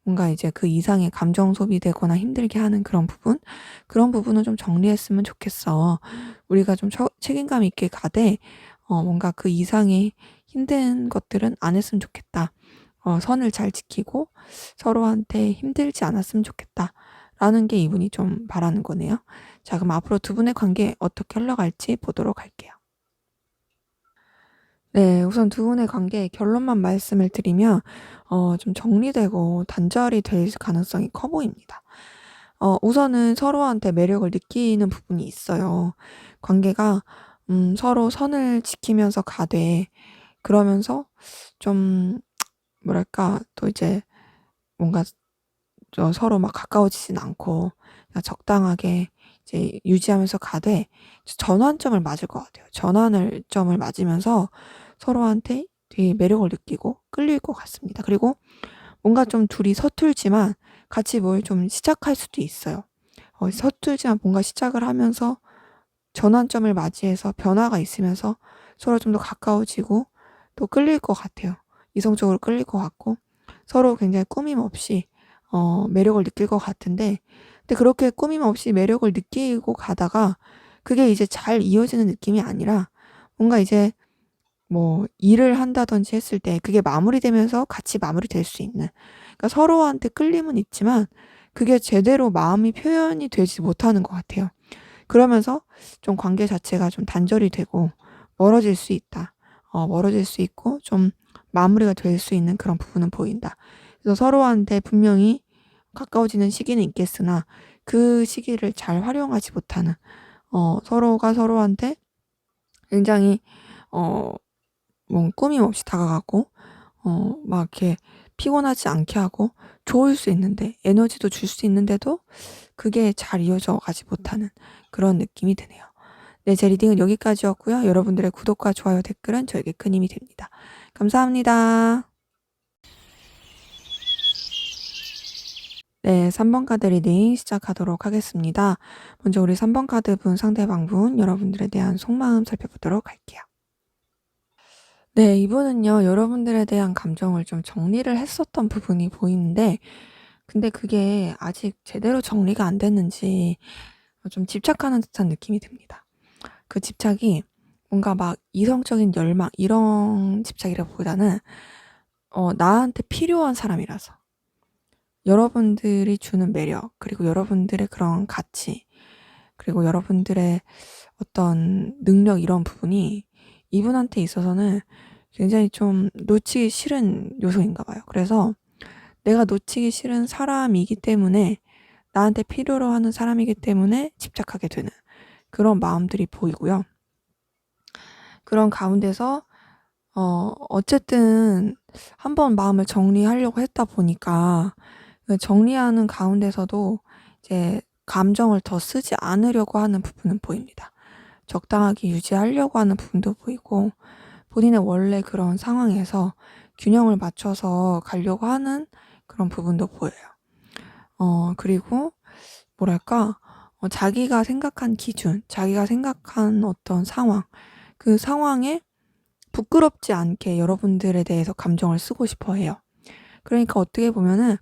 뭔가 이제 그 이상의 감정 소비되거나 힘들게 하는 그런 부분은 좀 정리했으면 좋겠어. 우리가 좀 책임감 있게 가되 뭔가 그 이상의 힘든 것들은 안 했으면 좋겠다. 선을 잘 지키고 서로한테 힘들지 않았으면 좋겠다. 라는 게 이분이 좀 바라는 거네요. 자, 그럼 앞으로 두 분의 관계 어떻게 흘러갈지 보도록 할게요. 네, 우선 두 분의 관계 결론만 말씀을 드리면 좀 정리되고 단절이 될 가능성이 커 보입니다. 우선은 서로한테 매력을 느끼는 부분이 있어요. 관계가 서로 선을 지키면서 가되 그러면서 좀 뭐랄까 또 이제 뭔가 서로 막 가까워지진 않고 그냥 적당하게 이제 유지하면서 가되 전환점을 맞을 것 같아요. 전환점을 맞으면서 서로한테 되게 매력을 느끼고 끌릴 것 같습니다. 그리고 뭔가 좀 둘이 서툴지만 같이 뭘 좀 시작할 수도 있어요. 서툴지만 뭔가 시작을 하면서 전환점을 맞이해서 변화가 있으면서 서로 좀 더 가까워지고 또 끌릴 것 같아요. 이성적으로 끌릴 것 같고 서로 굉장히 꾸밈 없이 매력을 느낄 것 같은데 근데 그렇게 꾸밈 없이 매력을 느끼고 가다가 그게 이제 잘 이어지는 느낌이 아니라 뭔가 이제 뭐 일을 한다든지 했을 때 그게 마무리되면서 같이 마무리될 수 있는 그러니까 서로한테 끌림은 있지만 그게 제대로 마음이 표현이 되지 못하는 것 같아요. 그러면서 좀 관계 자체가 좀 단절이 되고 멀어질 수 있다. 멀어질 수 있고 좀 마무리가 될 수 있는 그런 부분은 보인다. 그래서 서로한테 분명히 가까워지는 시기는 있겠으나 그 시기를 잘 활용하지 못하는 서로가 서로한테 굉장히 어 뭐 꾸밈 없이 다가가고 막 이렇게 피곤하지 않게 하고 좋을 수 있는데 에너지도 줄 수 있는데도 그게 잘 이어져 가지 못하는 그런 느낌이 드네요. 네, 제 리딩은 여기까지였고요. 여러분들의 구독과 좋아요, 댓글은 저에게 큰 힘이 됩니다. 감사합니다. 네, 3번 카드 리딩 시작하도록 하겠습니다. 먼저 우리 3번 카드분 상대방분 여러분들에 대한 속마음 살펴보도록 할게요. 네, 이분은요, 여러분들에 대한 감정을 좀 정리를 했었던 부분이 보이는데, 근데 그게 아직 제대로 정리가 안 됐는지 좀 집착하는 듯한 느낌이 듭니다. 그 집착이 뭔가 막 이성적인 열망, 이런 집착이라기보다는, 나한테 필요한 사람이라서. 여러분들이 주는 매력, 그리고 여러분들의 그런 가치, 그리고 여러분들의 어떤 능력, 이런 부분이 이분한테 있어서는 굉장히 좀 놓치기 싫은 요소인가 봐요. 그래서 내가 놓치기 싫은 사람이기 때문에 나한테 필요로 하는 사람이기 때문에 집착하게 되는 그런 마음들이 보이고요. 그런 가운데서 어쨌든 한번 마음을 정리하려고 했다 보니까 그 정리하는 가운데서도 이제 감정을 더 쓰지 않으려고 하는 부분은 보입니다. 적당하게 유지하려고 하는 부분도 보이고 본인의 원래 그런 상황에서 균형을 맞춰서 가려고 하는 그런 부분도 보여요. 그리고 뭐랄까 자기가 생각한 기준, 자기가 생각한 어떤 상황, 그 상황에 부끄럽지 않게 여러분들에 대해서 감정을 쓰고 싶어 해요. 그러니까 어떻게 보면은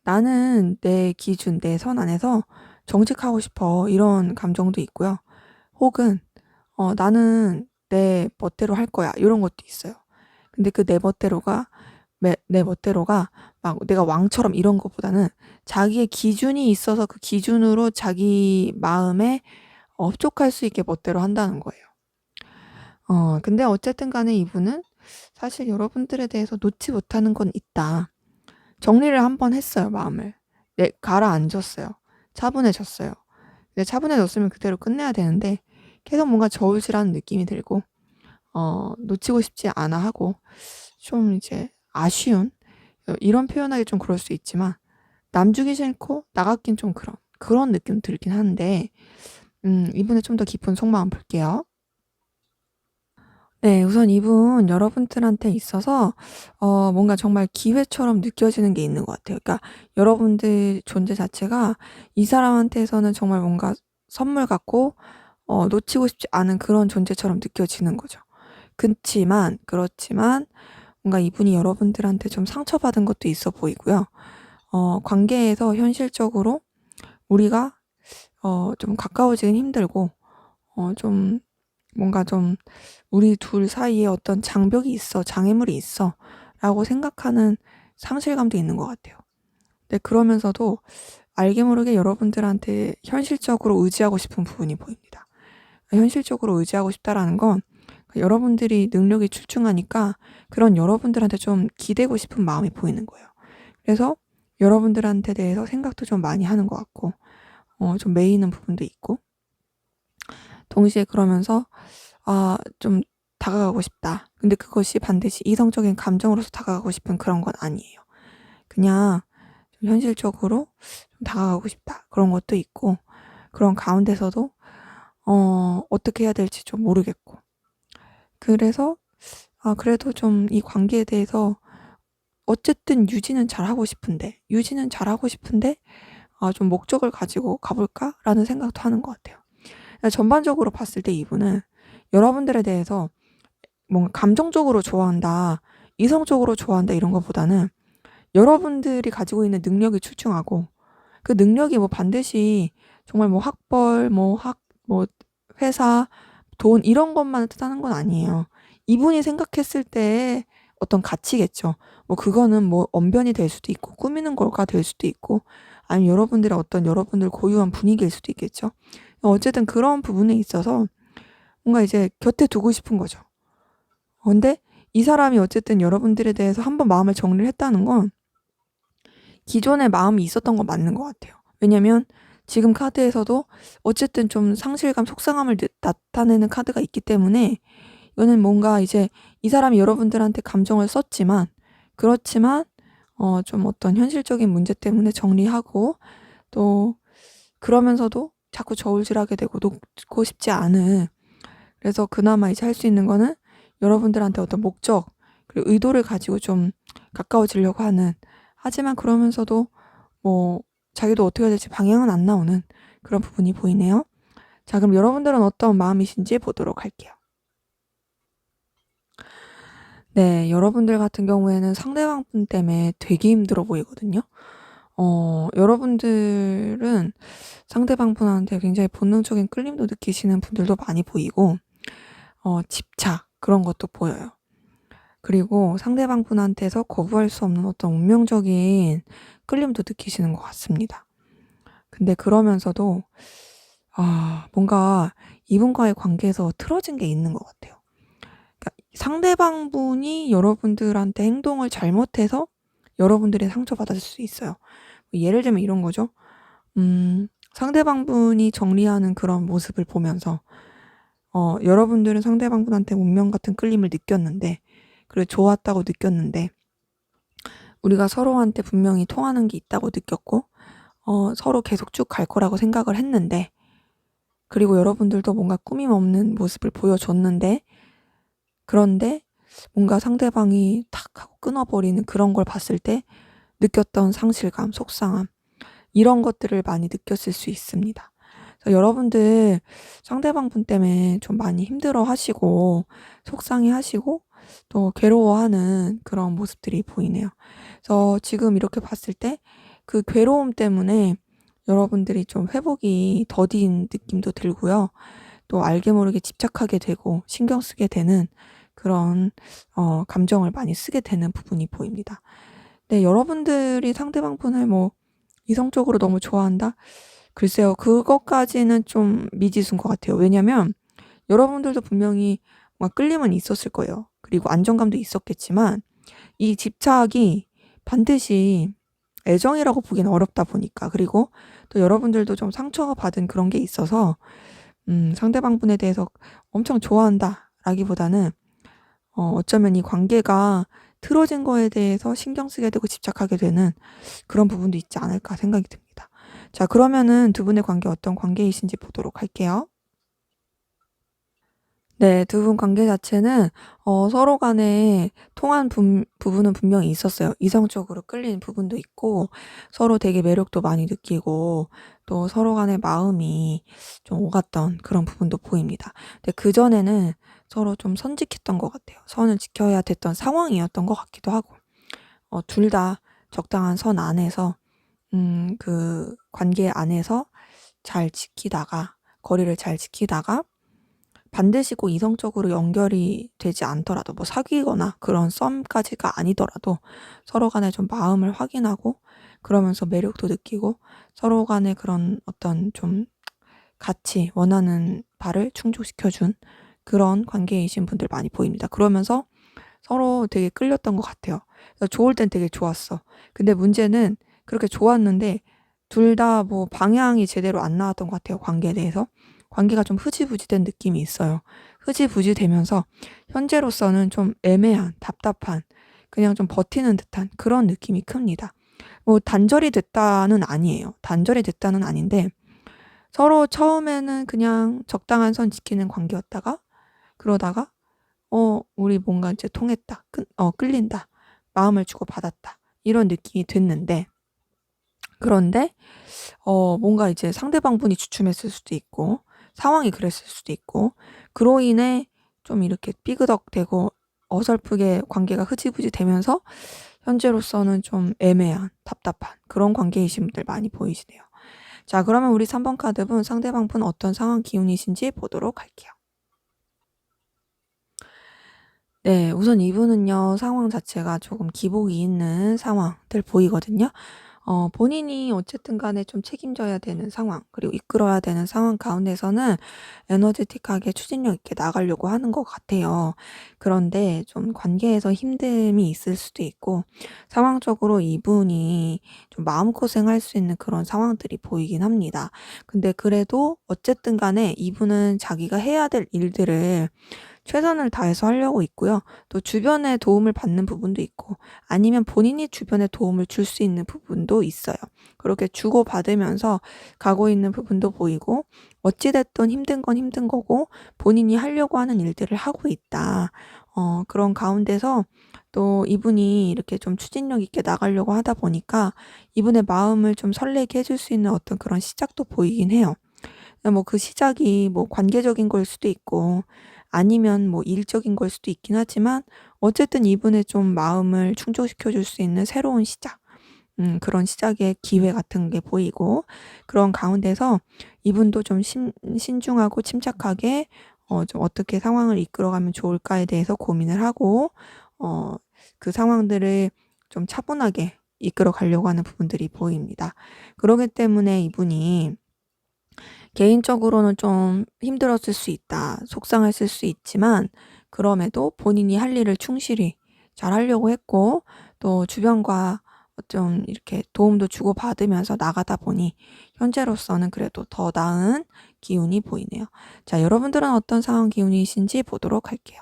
나는 내 기준, 내 선 안에서 정직하고 싶어 이런 감정도 있고요. 혹은 나는 내 멋대로 할 거야 이런 것도 있어요. 근데 그 내 멋대로가 막 내가 왕처럼 이런 것보다는 자기의 기준이 있어서 그 기준으로 자기 마음에 흡족할 수 있게 멋대로 한다는 거예요. 근데 어쨌든 간에 이분은 사실 여러분들에 대해서 놓지 못하는 건 있다. 정리를 한번 했어요, 마음을. 가라앉았어요. 차분해졌어요. 근데 차분해졌으면 그대로 끝내야 되는데 계속 뭔가 저울질하는 느낌이 들고 놓치고 싶지 않아 하고 좀 이제 아쉬운 이런 표현하기 좀 그럴 수 있지만 남 주기 싫고 나 같긴 좀 그런 느낌 들긴 하는데 이분의 좀 더 깊은 속마음 볼게요. 네. 우선 이분 여러분들한테 있어서 뭔가 정말 기회처럼 느껴지는 게 있는 것 같아요. 그러니까 여러분들 존재 자체가 이 사람한테서는 정말 뭔가 선물 같고 놓치고 싶지 않은 그런 존재처럼 느껴지는 거죠. 그렇지만 뭔가 이분이 여러분들한테 좀 상처받은 것도 있어 보이고요. 관계에서 현실적으로 우리가 좀 가까워지긴 힘들고 좀 뭔가 좀 '우리 둘 사이에 어떤 장벽이 있어. 장애물이 있어.'라고 생각하는 상실감도 있는 것 같아요. 네, 그러면서도 알게 모르게 여러분들한테 현실적으로 의지하고 싶은 부분이 보입니다. 현실적으로 의지하고 싶다라는 건 여러분들이 능력이 출중하니까 그런 여러분들한테 좀 기대고 싶은 마음이 보이는 거예요. 그래서 여러분들한테 대해서 생각도 좀 많이 하는 것 같고 좀 매이는 부분도 있고 동시에 그러면서 '아 좀 다가가고 싶다.' 근데 그것이 반드시 이성적인 감정으로서 다가가고 싶은 그런 건 아니에요. 그냥 좀 현실적으로 좀 다가가고 싶다 그런 것도 있고 그런 가운데서도 어떻게 해야 될지 좀 모르겠고 그래서 그래도 좀 이 관계에 대해서 어쨌든 유지는 잘하고 싶은데 '좀 목적을 가지고 가 볼까?'라는 생각도 하는 것 같아요. 전반적으로 봤을 때 이분은 여러분들에 대해서 뭔가 감정적으로 좋아한다, 이성적으로 좋아한다 이런 것보다는 여러분들이 가지고 있는 능력이 출중하고 그 능력이 뭐 반드시 정말 뭐 학벌, 뭐 회사, 돈 이런 것만을 뜻하는 건 아니에요. 이분이 생각했을 때의 어떤 가치겠죠. 뭐 그거는 뭐 언변이 될 수도 있고 꾸미는 걸가 될 수도 있고 아니면 여러분들의 어떤 여러분들 고유한 분위기일 수도 있겠죠. 어쨌든 그런 부분에 있어서 뭔가 이제 곁에 두고 싶은 거죠. 근데 이 사람이 어쨌든 여러분들에 대해서 한번 마음을 정리를 했다는 건 기존에 마음이 있었던 건 맞는 것 같아요. 왜냐면 지금 카드에서도 어쨌든 좀 상실감, 속상함을 나타내는 카드가 있기 때문에 이거는 뭔가 이제 이 사람이 여러분들한테 감정을 썼지만 그렇지만 좀 어떤 현실적인 문제 때문에 정리하고 또 그러면서도 자꾸 저울질하게 되고 놓고 싶지 않은 그래서 그나마 이제 할 수 있는 거는 여러분들한테 어떤 목적 그리고 의도를 가지고 좀 가까워지려고 하는 하지만 그러면서도 뭐 자기도 어떻게 해야 될지 방향은 안 나오는 그런 부분이 보이네요. 자, 그럼 여러분들은 어떤 마음이신지 보도록 할게요. 네, 여러분들 같은 경우에는 상대방 분 때문에 되게 힘들어 보이거든요. 여러분들은 상대방 분한테 굉장히 본능적인 끌림도 느끼시는 분들도 많이 보이고 집착 그런 것도 보여요. 그리고 상대방 분한테서 거부할 수 없는 어떤 운명적인 끌림도 느끼시는 것 같습니다. 근데 그러면서도 뭔가 이분과의 관계에서 틀어진 게 있는 것 같아요. 그러니까 상대방 분이 여러분들한테 행동을 잘못해서 여러분들이 상처받았을 수 있어요. 예를 들면 이런 거죠. 상대방 분이 정리하는 그런 모습을 보면서 여러분들은 상대방 분한테 운명 같은 끌림을 느꼈는데 그리고 좋았다고 느꼈는데 우리가 서로한테 분명히 통하는 게 있다고 느꼈고 서로 계속 쭉 갈 거라고 생각을 했는데 그리고 여러분들도 뭔가 꾸밈 없는 모습을 보여줬는데 그런데 뭔가 상대방이 탁 하고 끊어버리는 그런 걸 봤을 때 느꼈던 상실감, 속상함 이런 것들을 많이 느꼈을 수 있습니다. 그래서 여러분들 상대방 분 때문에 좀 많이 힘들어하시고 속상해하시고 또 괴로워하는 그런 모습들이 보이네요. 그래서 지금 이렇게 봤을 때 그 괴로움 때문에 여러분들이 좀 회복이 더딘 느낌도 들고요. 또 알게 모르게 집착하게 되고 신경 쓰게 되는 그런 감정을 많이 쓰게 되는 부분이 보입니다. 네, 여러분들이 상대방 분을 뭐 이성적으로 너무 좋아한다? 글쎄요. 그것까지는 좀 미지수인 것 같아요. 왜냐면 여러분들도 분명히 뭔가 끌림은 있었을 거예요. 그리고 안정감도 있었겠지만 이 집착이 반드시 애정이라고 보기는 어렵다 보니까 그리고 또 여러분들도 좀 상처받은 그런 게 있어서 상대방분에 대해서 엄청 좋아한다라기보다는 어쩌면 이 관계가 틀어진 거에 대해서 신경 쓰게 되고 집착하게 되는 그런 부분도 있지 않을까 생각이 듭니다. 자, 그러면은 두 분의 관계 어떤 관계이신지 보도록 할게요. 네, 두 분 관계 자체는 서로 간에 통한 부분은 분명히 있었어요. 이성적으로 끌리는 부분도 있고 서로 되게 매력도 많이 느끼고 또 서로 간의 마음이 좀 오갔던 그런 부분도 보입니다. 근데 그전에는 서로 좀 선직했던 것 같아요. 선을 지켜야 됐던 상황이었던 것 같기도 하고 둘 다 적당한 선 안에서 그 관계 안에서 잘 지키다가 거리를 잘 지키다가 반드시 꼭 이성적으로 연결이 되지 않더라도 뭐 사귀거나 그런 썸까지가 아니더라도 서로 간에 좀 마음을 확인하고 그러면서 매력도 느끼고 서로 간에 그런 어떤 좀 같이 원하는 바를 충족시켜준 그런 관계이신 분들 많이 보입니다. 그러면서 서로 되게 끌렸던 것 같아요. 그래서 좋을 땐 되게 좋았어. 근데 문제는 그렇게 좋았는데 둘 다 뭐 방향이 제대로 안 나왔던 것 같아요. 관계에 대해서. 관계가 좀 흐지부지된 느낌이 있어요. 흐지부지 되면서 현재로서는 좀 애매한, 답답한, 그냥 좀 버티는 듯한 그런 느낌이 큽니다. 뭐 단절이 됐다는 아니에요. 단절이 됐다는 아닌데 서로 처음에는 그냥 적당한 선 지키는 관계였다가 그러다가 우리 뭔가 이제 통했다. 끌린다. 마음을 주고받았다. 이런 느낌이 됐는데 그런데 뭔가 이제 상대방분이 주춤했을 수도 있고 상황이 그랬을 수도 있고 그로 인해 좀 이렇게 삐그덕대고 어설프게 관계가 흐지부지 되면서 현재로서는 좀 애매한, 답답한 그런 관계이신 분들 많이 보이시네요. 자, 그러면 우리 3번 카드분 상대방분 어떤 상황 기운이신지 보도록 할게요. 네, 우선 이분은요, 상황 자체가 조금 기복이 있는 상황들 보이거든요. 본인이 어쨌든 간에 좀 책임져야 되는 상황, 그리고 이끌어야 되는 상황 가운데서는 에너제틱하게 추진력 있게 나가려고 하는 것 같아요. 그런데 좀 관계에서 힘듦이 있을 수도 있고, 상황적으로 이분이 좀 마음고생할 수 있는 그런 상황들이 보이긴 합니다. 근데 그래도 어쨌든 간에 이분은 자기가 해야 될 일들을 최선을 다해서 하려고 있고요. 또 주변의 도움을 받는 부분도 있고 아니면 본인이 주변에 도움을 줄 수 있는 부분도 있어요. 그렇게 주고받으면서 가고 있는 부분도 보이고 어찌 됐든 힘든 건 힘든 거고 본인이 하려고 하는 일들을 하고 있다. 그런 가운데서 또 이분이 이렇게 좀 추진력 있게 나가려고 하다 보니까 이분의 마음을 좀 설레게 해줄 수 있는 어떤 그런 시작도 보이긴 해요. 뭐 그 시작이 뭐 관계적인 걸 수도 있고 아니면 뭐 일적인 걸 수도 있긴 하지만 어쨌든 이분의 좀 마음을 충족시켜 줄 수 있는 새로운 시작, 그런 시작의 기회 같은 게 보이고 그런 가운데서 이분도 좀 신중하고 침착하게 좀 어떻게 상황을 이끌어가면 좋을까에 대해서 고민을 하고 어, 그 상황들을 좀 차분하게 이끌어 가려고 하는 부분들이 보입니다. 그러기 때문에 이분이 개인적으로는 좀 힘들었을 수 있다. 속상했을 수 있지만 그럼에도 본인이 할 일을 충실히 잘 하려고 했고 또 주변과 좀 이렇게 도움도 주고받으면서 나가다 보니 현재로서는 그래도 더 나은 기운이 보이네요. 자, 여러분들은 어떤 상황 기운이신지 보도록 할게요.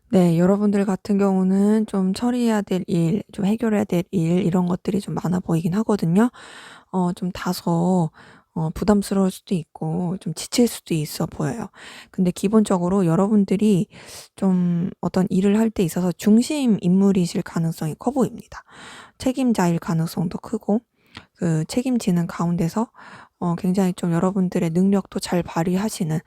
네, 여러분들 같은 경우는 좀 처리해야 될 일, 좀 해결해야 될 일 이런 것들이 좀 많아 보이긴 하거든요. 좀 다소 부담스러울 수도 있고 좀 지칠 수도 있어 보여요. 근데 기본적으로 여러분들이 좀 어떤 일을 할 때 있어서 중심 인물이실 가능성이 커 보입니다. 책임자일 가능성도 크고 그 책임지는 가운데서 굉장히 좀 여러분들의 능력도 잘 발휘하시는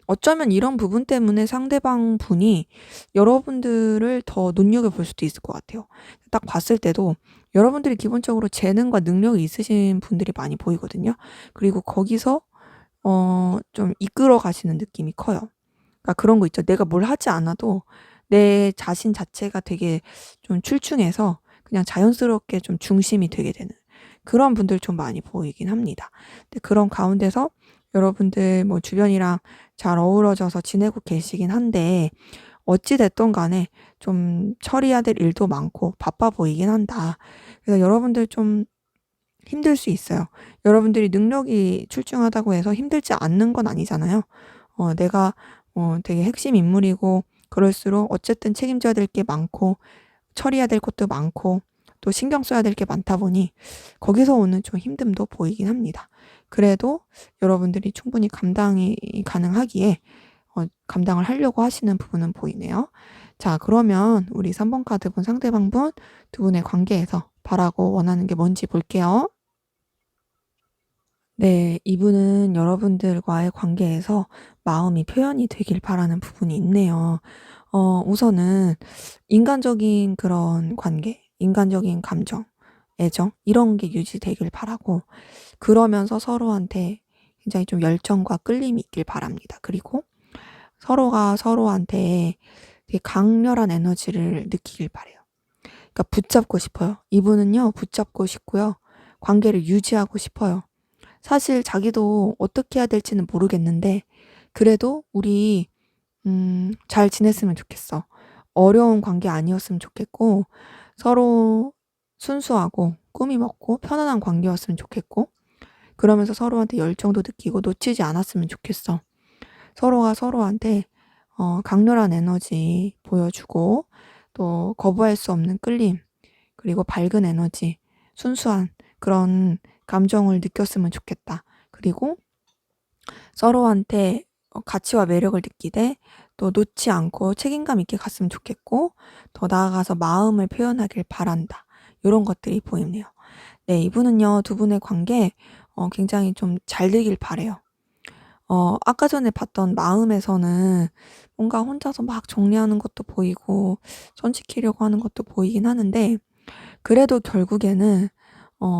어쩌면 이런 부분 때문에 상대방 분이 여러분들을 더 눈여겨볼 수도 있을 것 같아요. 딱 봤을 때도 여러분들이 기본적으로 재능과 능력이 있으신 분들이 많이 보이거든요. 그리고 거기서 좀 이끌어 가시는 느낌이 커요. 그러니까 그런 거 있죠. 내가 뭘 하지 않아도 내 자신 자체가 되게 좀 출중해서 그냥 자연스럽게 좀 중심이 되게 되는 그런 분들 좀 많이 보이긴 합니다. 근데 그런 가운데서 여러분들 뭐 주변이랑 잘 어우러져서 지내고 계시긴 한데 어찌 됐든 간에 좀 처리해야 될 일도 많고 바빠 보이긴 한다. 그래서 여러분들 좀 힘들 수 있어요. 여러분들이 능력이 출중하다고 해서 힘들지 않는 건 아니잖아요. 내가 되게 핵심 인물이고 그럴수록 어쨌든 책임져야 될 게 많고 처리해야 될 것도 많고 또 신경 써야 될 게 많다 보니 거기서 오는 좀 힘듦도 보이긴 합니다. 그래도 여러분들이 충분히 감당이 가능하기에 감당을 하려고 하시는 부분은 보이네요. 자, 그러면 우리 3번 카드분 상대방분 두 분의 관계에서 바라고 원하는 게 뭔지 볼게요. 네, 이분은 여러분들과의 관계에서 마음이 표현이 되길 바라는 부분이 있네요. 우선은 인간적인 그런 관계, 인간적인 감정, 애정 이런 게 유지되길 바라고 그러면서 서로한테 굉장히 좀 열정과 끌림이 있길 바랍니다. 그리고 서로가 서로한테 되게 강렬한 에너지를 느끼길 바래요. 그러니까 붙잡고 싶어요. 이분은요, 붙잡고 싶고요. 관계를 유지하고 싶어요. 사실 자기도 어떻게 해야 될지는 모르겠는데 그래도 우리 잘 지냈으면 좋겠어. 어려운 관계 아니었으면 좋겠고 서로 순수하고 꾸미 먹고 편안한 관계였으면 좋겠고 그러면서 서로한테 열정도 느끼고 놓치지 않았으면 좋겠어. 서로가 서로한테 강렬한 에너지 보여주고 또 거부할 수 없는 끌림 그리고 밝은 에너지 순수한 그런 감정을 느꼈으면 좋겠다. 그리고 서로한테 가치와 매력을 느끼되 또 놓지 않고 책임감 있게 갔으면 좋겠고 더 나아가서 마음을 표현하길 바란다. 요런 것들이 보이네요. 네, 이분은요, 두 분의 관계 굉장히 좀 잘 되길 바래요. 아까 전에 봤던 마음에서는 뭔가 혼자서 막 정리하는 것도 보이고 선 지키려고 하는 것도 보이긴 하는데 그래도 결국에는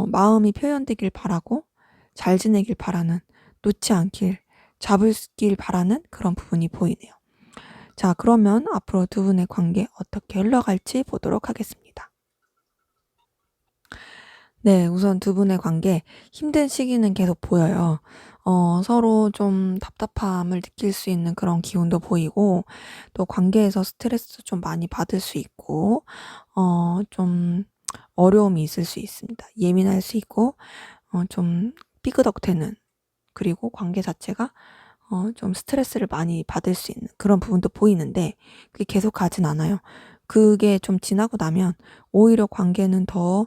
마음이 표현되길 바라고 잘 지내길 바라는 놓지 않길 잡을길 바라는 그런 부분이 보이네요. 자, 그러면 앞으로 두 분의 관계 어떻게 흘러갈지 보도록 하겠습니다. 네, 우선 두 분의 관계 힘든 시기는 계속 보여요. 서로 좀 답답함을 느낄 수 있는 그런 기운도 보이고 또 관계에서 스트레스 좀 많이 받을 수 있고 좀 어려움이 있을 수 있습니다. 예민할 수 있고 좀 삐그덕대는 그리고 관계 자체가 좀 스트레스를 많이 받을 수 있는 그런 부분도 보이는데 그게 계속 가진 않아요. 그게 좀 지나고 나면 오히려 관계는 더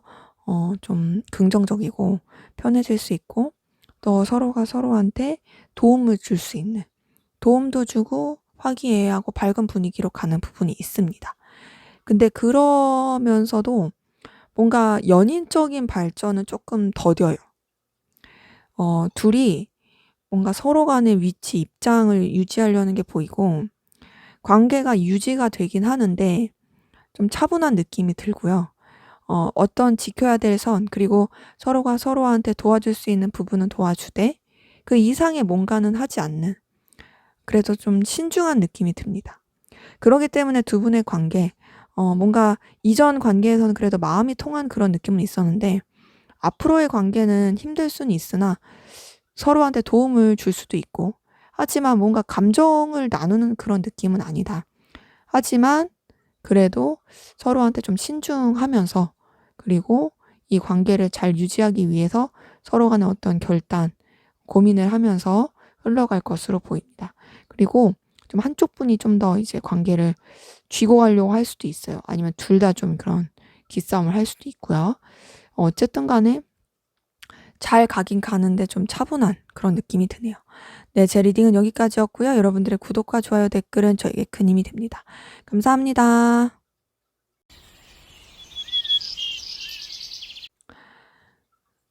좀 긍정적이고 편해질 수 있고 또 서로가 서로한테 도움을 줄 수 있는 도움도 주고 화기애애하고 밝은 분위기로 가는 부분이 있습니다. 근데 그러면서도 뭔가 연인적인 발전은 조금 더뎌요. 둘이 뭔가 서로 간의 위치, 입장을 유지하려는 게 보이고 관계가 유지가 되긴 하는데 좀 차분한 느낌이 들고요. 어떤 지켜야 될 선 그리고 서로가 서로한테 도와줄 수 있는 부분은 도와주되 그 이상의 뭔가는 하지 않는 그래서 좀 신중한 느낌이 듭니다. 그러기 때문에 두 분의 관계 뭔가 이전 관계에서는 그래도 마음이 통한 그런 느낌은 있었는데 앞으로의 관계는 힘들 수는 있으나 서로한테 도움을 줄 수도 있고 하지만 뭔가 감정을 나누는 그런 느낌은 아니다. 하지만 그래도 서로한테 좀 신중하면서 그리고 이 관계를 잘 유지하기 위해서 서로 간의 어떤 결단, 고민을 하면서 흘러갈 것으로 보입니다. 그리고 좀 한쪽 분이 좀 더 이제 관계를 쥐고 가려고 할 수도 있어요. 아니면 둘 다 좀 그런 기싸움을 할 수도 있고요. 어쨌든 간에 잘 가긴 가는데 좀 차분한 그런 느낌이 드네요. 네, 제 리딩은 여기까지였고요. 여러분들의 구독과 좋아요, 댓글은 저에게 큰 힘이 됩니다. 감사합니다.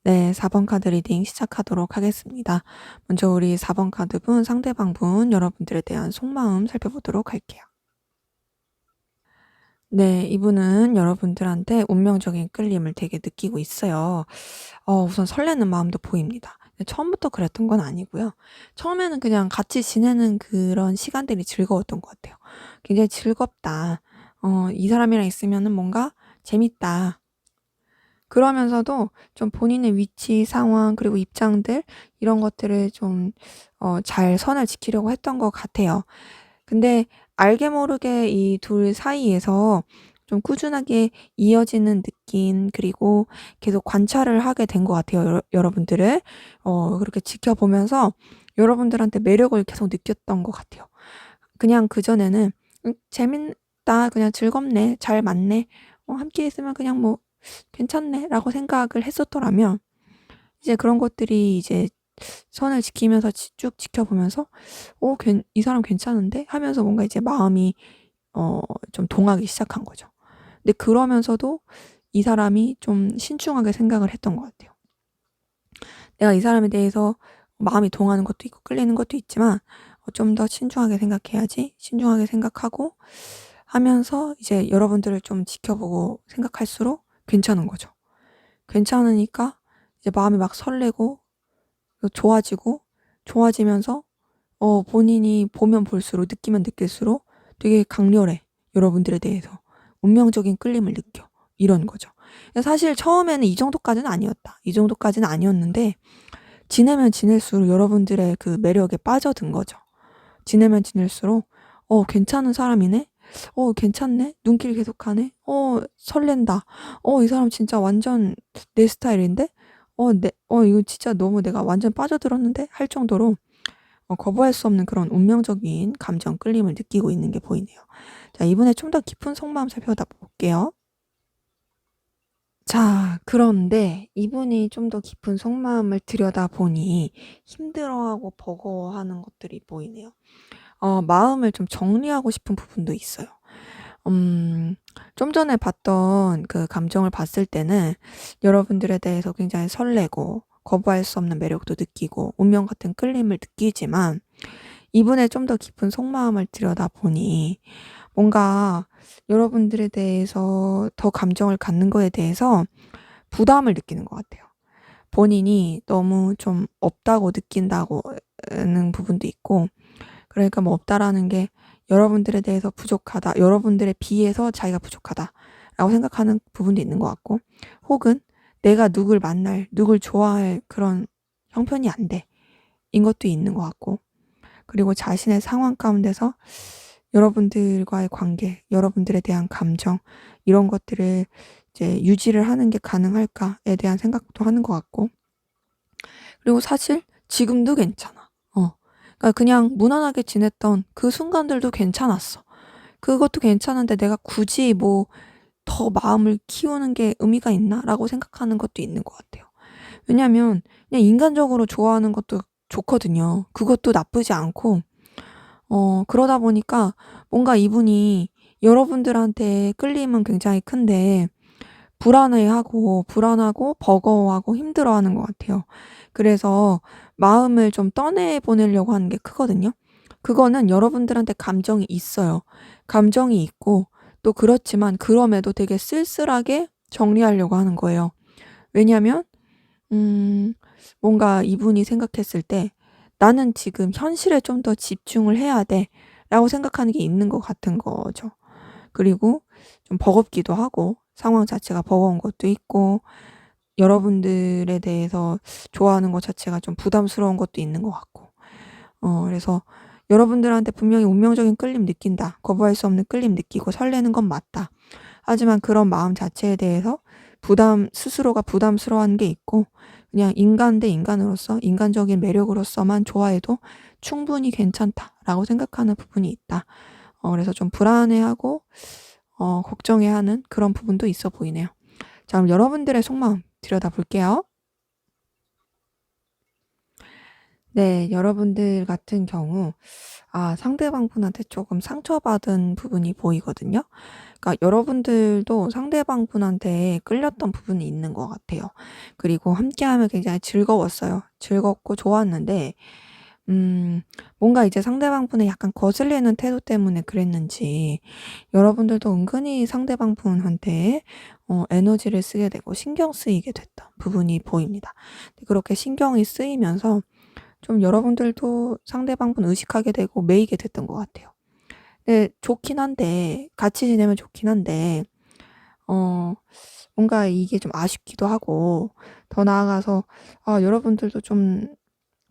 네, 4번 카드 리딩 시작하도록 하겠습니다. 먼저 우리 4번 카드분, 상대방분 여러분들에 대한 속마음 살펴보도록 할게요. 네, 이분은 여러분들한테 운명적인 끌림을 되게 느끼고 있어요. 우선 설레는 마음도 보입니다. 처음부터 그랬던 건 아니고요. 처음에는 그냥 같이 지내는 그런 시간들이 즐거웠던 것 같아요. 굉장히 즐겁다. 이 사람이랑 있으면은 뭔가 재밌다. 그러면서도 좀 본인의 위치, 상황, 그리고 입장들, 이런 것들을 좀, 잘 선을 지키려고 했던 것 같아요. 근데 알게 모르게 이 둘 사이에서 좀 꾸준하게 이어지는 느낌, 그리고 계속 관찰을 하게 된 것 같아요. 여러분들을 그렇게 지켜보면서 여러분들한테 매력을 계속 느꼈던 것 같아요. 그냥 그전에는 재밌다, 그냥 즐겁네, 잘 맞네, 함께 있으면 그냥 뭐 괜찮네 라고 생각을 했었더라면, 이제 그런 것들이 이제 선을 지키면서 쭉 지켜보면서 이 사람 괜찮은데 하면서 뭔가 이제 마음이 좀 동하기 시작한 거죠. 근데 그러면서도 이 사람이 좀 신중하게 생각을 했던 것 같아요. 내가 이 사람에 대해서 마음이 동하는 것도 있고 끌리는 것도 있지만 좀 더 신중하게 생각해야지, 신중하게 생각하고 하면서 이제 여러분들을 좀 지켜보고 생각할수록 괜찮은 거죠. 괜찮으니까 이제 마음이 막 설레고 좋아지고, 좋아지면서 본인이 보면 볼수록, 느끼면 느낄수록 되게 강렬해. 여러분들에 대해서 운명적인 끌림을 느껴. 이런 거죠. 사실 처음에는 이 정도까지는 아니었다, 이 정도까지는 아니었는데 지내면 지낼수록 여러분들의 그 매력에 빠져든 거죠. 지내면 지낼수록 괜찮은 사람이네, 괜찮네, 눈길 계속하네, 설렌다, 이 사람 진짜 완전 내 스타일인데, 이거 진짜 너무 내가 완전 빠져들었는데 할 정도로 거부할 수 없는 그런 운명적인 감정 끌림을 느끼고 있는 게 보이네요. 자, 이번에 좀 더 깊은 속마음 살펴다 볼게요. 자, 그런데 이분이 좀 더 깊은 속마음을 들여다보니 힘들어하고 버거워하는 것들이 보이네요. 마음을 좀 정리하고 싶은 부분도 있어요. 좀 전에 봤던 그 감정을 봤을 때는 여러분들에 대해서 굉장히 설레고 거부할 수 없는 매력도 느끼고 운명 같은 끌림을 느끼지만, 이분의 좀 더 깊은 속마음을 들여다보니 뭔가 여러분들에 대해서 더 감정을 갖는 거에 대해서 부담을 느끼는 것 같아요. 본인이 너무 좀 없다고 느낀다고는 부분도 있고, 그러니까 뭐 없다라는 게 여러분들에 대해서 부족하다, 여러분들에 비해서 자기가 부족하다라고 생각하는 부분도 있는 것 같고, 혹은 내가 누굴 만날, 누굴 좋아할 그런 형편이 안 돼, 인 것도 있는 것 같고, 그리고 자신의 상황 가운데서 여러분들과의 관계, 여러분들에 대한 감정, 이런 것들을 이제 유지를 하는 게 가능할까에 대한 생각도 하는 것 같고, 그리고 사실 지금도 괜찮아. 그러니까 그냥 무난하게 지냈던 그 순간들도 괜찮았어. 그것도 괜찮은데 내가 굳이 뭐 더 마음을 키우는 게 의미가 있나라고 생각하는 것도 있는 것 같아요. 왜냐면 그냥 인간적으로 좋아하는 것도 좋거든요. 그것도 나쁘지 않고, 그러다 보니까 뭔가 이분이 여러분들한테 끌림은 굉장히 큰데 불안하고 버거워하고 힘들어하는 것 같아요. 그래서 마음을 좀 떠내 보내려고 하는 게 크거든요. 그거는 여러분들한테 감정이 있어요. 감정이 있고, 또 그렇지만 그럼에도 되게 쓸쓸하게 정리하려고 하는 거예요. 왜냐면 뭔가 이분이 생각했을 때 '나는 지금 현실에 좀 더 집중을 해야 돼.'라고 생각하는 게 있는 것 같은 거죠. 그리고 좀 버겁기도 하고, 상황 자체가 버거운 것도 있고, 여러분들에 대해서 좋아하는 것 자체가 좀 부담스러운 것도 있는 것 같고, 그래서 여러분들한테 분명히 운명적인 끌림 느낀다, 거부할 수 없는 끌림 느끼고 설레는 건 맞다. 하지만 그런 마음 자체에 대해서 스스로가 부담스러워하는 게 있고, 그냥 인간 대 인간으로서 인간적인 매력으로서만 좋아해도 충분히 괜찮다라고 생각하는 부분이 있다. 그래서 좀 불안해하고 걱정해하는 그런 부분도 있어 보이네요. 자, 그럼 여러분들의 속마음 들여다볼게요. 네, 여러분들 같은 경우 상대방분한테 조금 상처받은 부분이 보이거든요. 그러니까 여러분들도 상대방분한테 끌렸던 부분이 있는 것 같아요. 그리고 함께하면 굉장히 즐거웠어요. 즐겁고 좋았는데 뭔가 이제 상대방분의 약간 거슬리는 태도 때문에 그랬는지 여러분들도 은근히 상대방분한테 에너지를 쓰게 되고 신경 쓰이게 됐던 부분이 보입니다. 그렇게 신경이 쓰이면서 좀 여러분들도 상대방분 의식하게 되고 매이게 됐던 것 같아요. 네, 좋긴 한데, 같이 지내면 좋긴 한데 어 뭔가 이게 좀 아쉽기도 하고, 더 나아가서 여러분들도 좀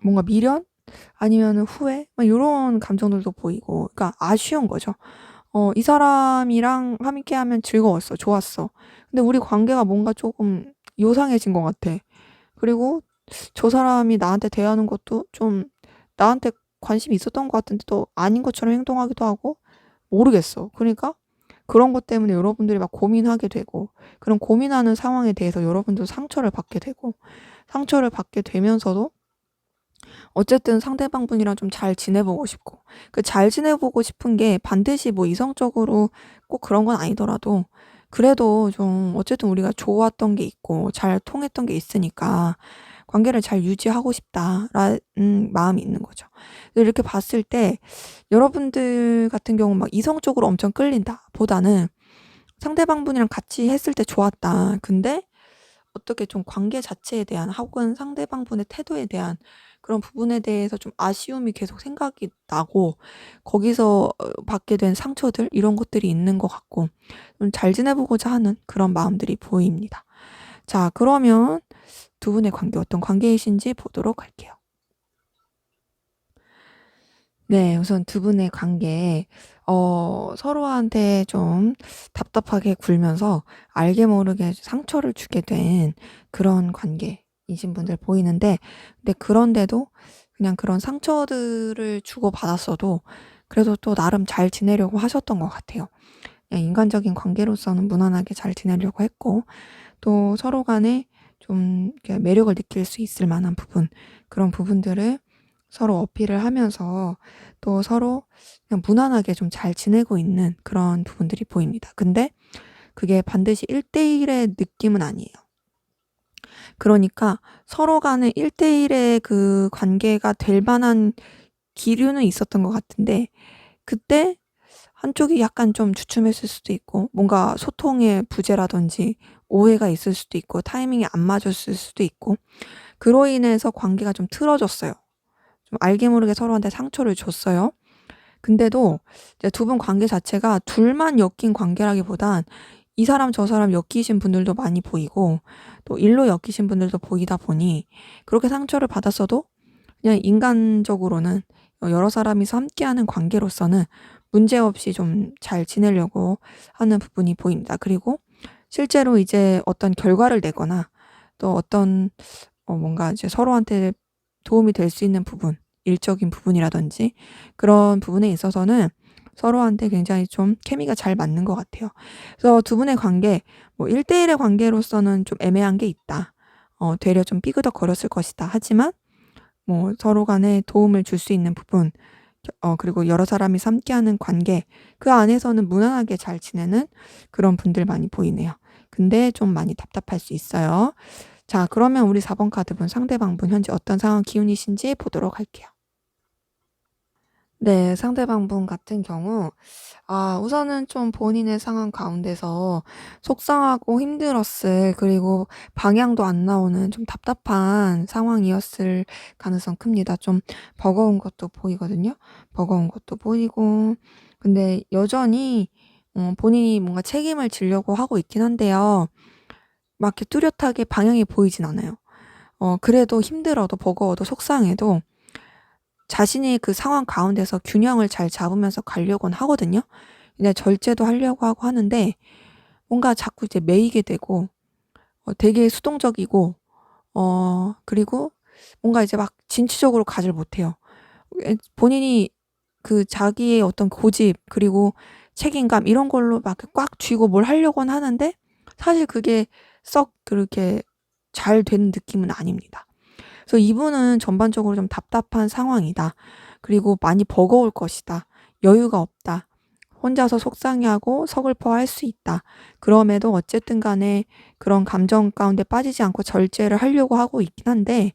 뭔가 미련? 아니면은 후회? 막 요런 감정들도 보이고, 그러니까 아쉬운 거죠. 이 사람이랑 함께하면 즐거웠어. 좋았어. 근데 우리 관계가 뭔가 조금 요상해진 것 같아. 그리고 저 사람이 나한테 대하는 것도 좀 나한테 관심이 있었던 것 같은데 또 아닌 것처럼 행동하기도 하고 모르겠어. 그러니까 그런 것 때문에 여러분들이 막 고민하게 되고 그런 고민하는 상황에 대해서 여러분도 상처를 받게 되고 상처를 받게 되면서도 어쨌든 상대방분이랑 좀 잘 지내보고 싶고 그 잘 지내보고 싶은 게 반드시 뭐 이성적으로 꼭 그런 건 아니더라도 그래도 좀 어쨌든 우리가 좋았던 게 있고 잘 통했던 게 있으니까 관계를 잘 유지하고 싶다라는 마음이 있는 거죠. 이렇게 봤을 때 여러분들 같은 경우 막 이성적으로 엄청 끌린다 보다는 상대방분이랑 같이 했을 때 좋았다. 근데 어떻게 좀 관계 자체에 대한 혹은 상대방분의 태도에 대한 그런 부분에 대해서 좀 아쉬움이 계속 생각이 나고 거기서 받게 된 상처들 이런 것들이 있는 것 같고 좀 잘 지내보고자 하는 그런 마음들이 보입니다. 자, 그러면 두 분의 관계 어떤 관계이신지 보도록 할게요. 네. 우선 두 분의 관계에 서로한테 좀 답답하게 굴면서 알게 모르게 상처를 주게 된 그런 관계이신 분들 보이는데 근데 그런데도 그냥 그런 상처들을 주고받았어도 그래도 또 나름 잘 지내려고 하셨던 것 같아요. 그냥 인간적인 관계로서는 무난하게 잘 지내려고 했고 또 서로 간에 좀 이렇게 매력을 느낄 수 있을 만한 부분 그런 부분들을 서로 어필을 하면서 또 서로 그냥 무난하게 좀 잘 지내고 있는 그런 부분들이 보입니다. 근데 그게 반드시 1대1의 느낌은 아니에요. 그러니까 서로 간에 1대1의 그 관계가 될 만한 기류는 있었던 것 같은데 그때 한쪽이 약간 좀 주춤했을 수도 있고 뭔가 소통의 부재라든지 오해가 있을 수도 있고 타이밍이 안 맞았을 수도 있고 그로 인해서 관계가 좀 틀어졌어요. 좀 알게 모르게 서로한테 상처를 줬어요. 근데도 이제 두 분 관계 자체가 둘만 엮인 관계라기보단 이 사람 저 사람 엮이신 분들도 많이 보이고 또 일로 엮이신 분들도 보이다 보니 그렇게 상처를 받았어도 그냥 인간적으로는 여러 사람이서 함께하는 관계로서는 문제없이 좀 잘 지내려고 하는 부분이 보입니다. 그리고 실제로 이제 어떤 결과를 내거나 또 어떤 뭔가 이제 서로한테 도움이 될 수 있는 부분, 일적인 부분이라든지 그런 부분에 있어서는 서로한테 굉장히 좀 케미가 잘 맞는 것 같아요. 그래서 두 분의 관계, 뭐 1대1의 관계로서는 좀 애매한 게 있다. 되려 좀 삐그덕거렸을 것이다. 하지만 뭐 서로 간에 도움을 줄 수 있는 부분, 그리고 여러 사람이 함께하는 관계, 그 안에서는 무난하게 잘 지내는 그런 분들 많이 보이네요. 근데 좀 많이 답답할 수 있어요. 자, 그러면 우리 4번 카드분 상대방분 현재 어떤 상황 기운이신지 보도록 할게요. 네. 상대방분 같은 경우 우선은 좀 본인의 상황 가운데서 속상하고 힘들었을 그리고 방향도 안 나오는 좀 답답한 상황이었을 가능성 큽니다. 좀 버거운 것도 보이거든요. 버거운 것도 보이고 근데 여전히 본인이 뭔가 책임을 지려고 하고 있긴 한데요. 막 이렇게 뚜렷하게 방향이 보이진 않아요. 그래도 힘들어도 버거워도 속상해도 자신이 그 상황 가운데서 균형을 잘 잡으면서 가려고는 하거든요. 근데 절제도 하려고 하고 하는데 뭔가 자꾸 이제 매이게 되고 되게 수동적이고 그리고 뭔가 이제 막 진취적으로 가지를 못해요. 본인이 그 자기의 어떤 고집 그리고 책임감 이런 걸로 막 꽉 쥐고 뭘 하려고는 하는데 사실 그게 썩 그렇게 잘 되는 느낌은 아닙니다. 그래서 이분은 전반적으로 좀 답답한 상황이다. 그리고 많이 버거울 것이다. 여유가 없다. 혼자서 속상해하고 서글퍼할 수 있다. 그럼에도 어쨌든 간에 그런 감정 가운데 빠지지 않고 절제를 하려고 하고 있긴 한데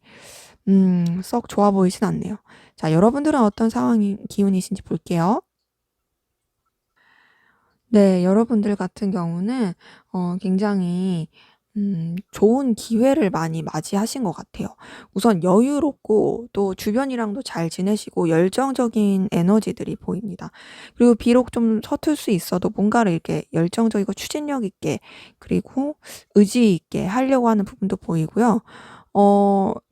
썩 좋아 보이진 않네요. 자, 여러분들은 어떤 상황이 기운이신지 볼게요. 네. 여러분들 같은 경우는 굉장히 좋은 기회를 많이 맞이하신 것 같아요. 우선 여유롭고 또 주변이랑도 잘 지내시고 열정적인 에너지들이 보입니다. 그리고 비록 좀 서툴 수 있어도 뭔가를 이렇게 열정적이고 추진력 있게 그리고 의지 있게 하려고 하는 부분도 보이고요.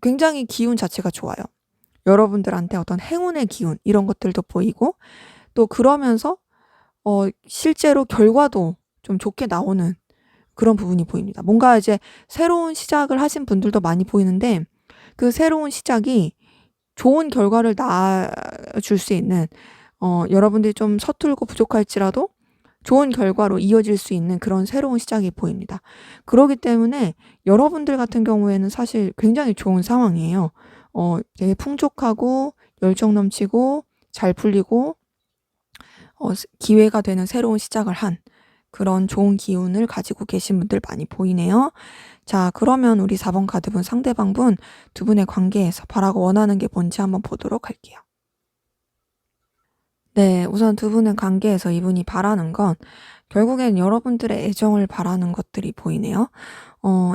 굉장히 기운 자체가 좋아요. 여러분들한테 어떤 행운의 기운 이런 것들도 보이고 또 그러면서 실제로 결과도 좀 좋게 나오는 그런 부분이 보입니다. 뭔가 이제 새로운 시작을 하신 분들도 많이 보이는데 그 새로운 시작이 좋은 결과를 낳아줄 수 있는 여러분들이 좀 서툴고 부족할지라도 좋은 결과로 이어질 수 있는 그런 새로운 시작이 보입니다. 그러기 때문에 여러분들 같은 경우에는 사실 굉장히 좋은 상황이에요. 되게 풍족하고 열정 넘치고 잘 풀리고 기회가 되는 새로운 시작을 한 그런 좋은 기운을 가지고 계신 분들 많이 보이네요. 자, 그러면 우리 4번 카드분 상대방분 두 분의 관계에서 바라고 원하는 게 뭔지 한번 보도록 할게요. 네, 우선 두 분의 관계에서 이분이 바라는 건 결국엔 여러분들의 애정을 바라는 것들이 보이네요.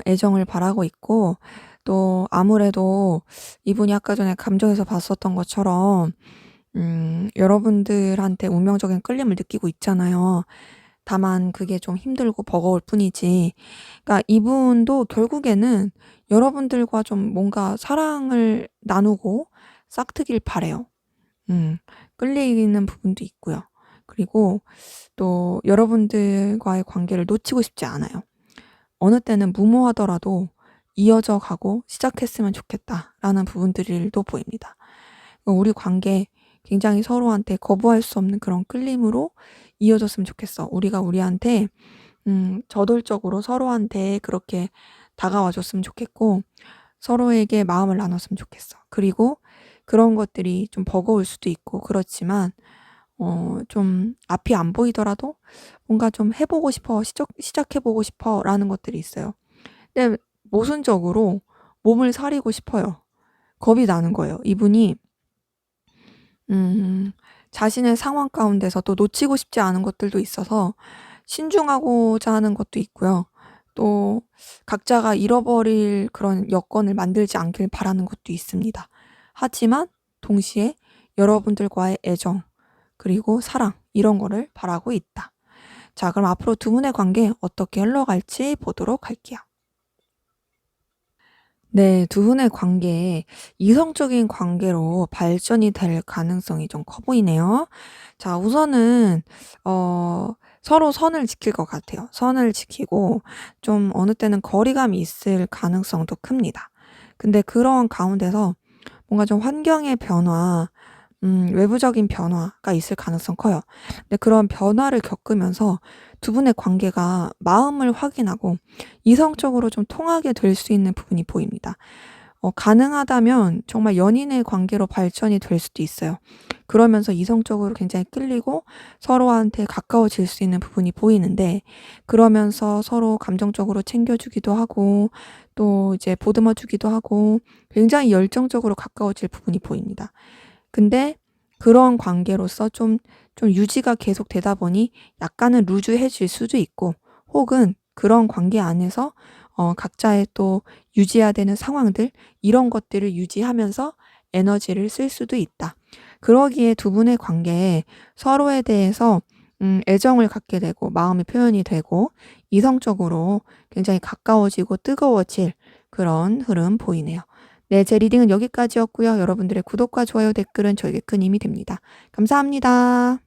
애정을 바라고 있고 또 아무래도 이분이 아까 전에 감정에서 봤었던 것처럼 여러분들한테 운명적인 끌림을 느끼고 있잖아요. 다만 그게 좀 힘들고 버거울 뿐이지. 그러니까 이분도 결국에는 여러분들과 좀 뭔가 사랑을 나누고 싹트길 바래요. 끌리는 부분도 있고요. 그리고 또 여러분들과의 관계를 놓치고 싶지 않아요. 어느 때는 무모하더라도 이어져 가고 시작했으면 좋겠다라는 부분들도 보입니다. 우리 관계 굉장히 서로한테 거부할 수 없는 그런 끌림으로 이어졌으면 좋겠어. 우리가 우리한테 저돌적으로 서로한테 그렇게 다가와 줬으면 좋겠고 서로에게 마음을 나눴으면 좋겠어. 그리고 그런 것들이 좀 버거울 수도 있고 그렇지만 좀 앞이 안 보이더라도 뭔가 좀 해보고 싶어, 시작해보고 싶어 라는 것들이 있어요. 근데 모순적으로 몸을 사리고 싶어요. 겁이 나는 거예요. 이분이 자신의 상황 가운데서 또 놓치고 싶지 않은 것들도 있어서 신중하고자 하는 것도 있고요. 또 각자가 잃어버릴 그런 여건을 만들지 않길 바라는 것도 있습니다. 하지만 동시에 여러분들과의 애정 그리고 사랑 이런 거를 바라고 있다. 자, 그럼 앞으로 두 분의 관계 어떻게 흘러갈지 보도록 할게요. 네, 두 분의 관계에 이성적인 관계로 발전이 될 가능성이 좀 커 보이네요. 자, 우선은 서로 선을 지킬 것 같아요. 선을 지키고 좀 어느 때는 거리감이 있을 가능성도 큽니다. 근데 그런 가운데서 뭔가 좀 환경의 변화, 외부적인 변화가 있을 가능성 커요. 근데 그런 변화를 겪으면서 두 분의 관계가 마음을 확인하고 이성적으로 좀 통하게 될 수 있는 부분이 보입니다. 가능하다면 정말 연인의 관계로 발전이 될 수도 있어요. 그러면서 이성적으로 굉장히 끌리고 서로한테 가까워질 수 있는 부분이 보이는데 그러면서 서로 감정적으로 챙겨주기도 하고 또 이제 보듬어주기도 하고 굉장히 열정적으로 가까워질 부분이 보입니다. 근데 그런 관계로서 좀 유지가 계속 되다 보니 약간은 루즈해질 수도 있고 혹은 그런 관계 안에서 각자의 또 유지해야 되는 상황들 이런 것들을 유지하면서 에너지를 쓸 수도 있다. 그러기에 두 분의 관계에 서로에 대해서 애정을 갖게 되고 마음의 표현이 되고 이성적으로 굉장히 가까워지고 뜨거워질 그런 흐름 보이네요. 네, 제 리딩은 여기까지였고요. 여러분들의 구독과 좋아요, 댓글은 저에게 큰 힘이 됩니다. 감사합니다.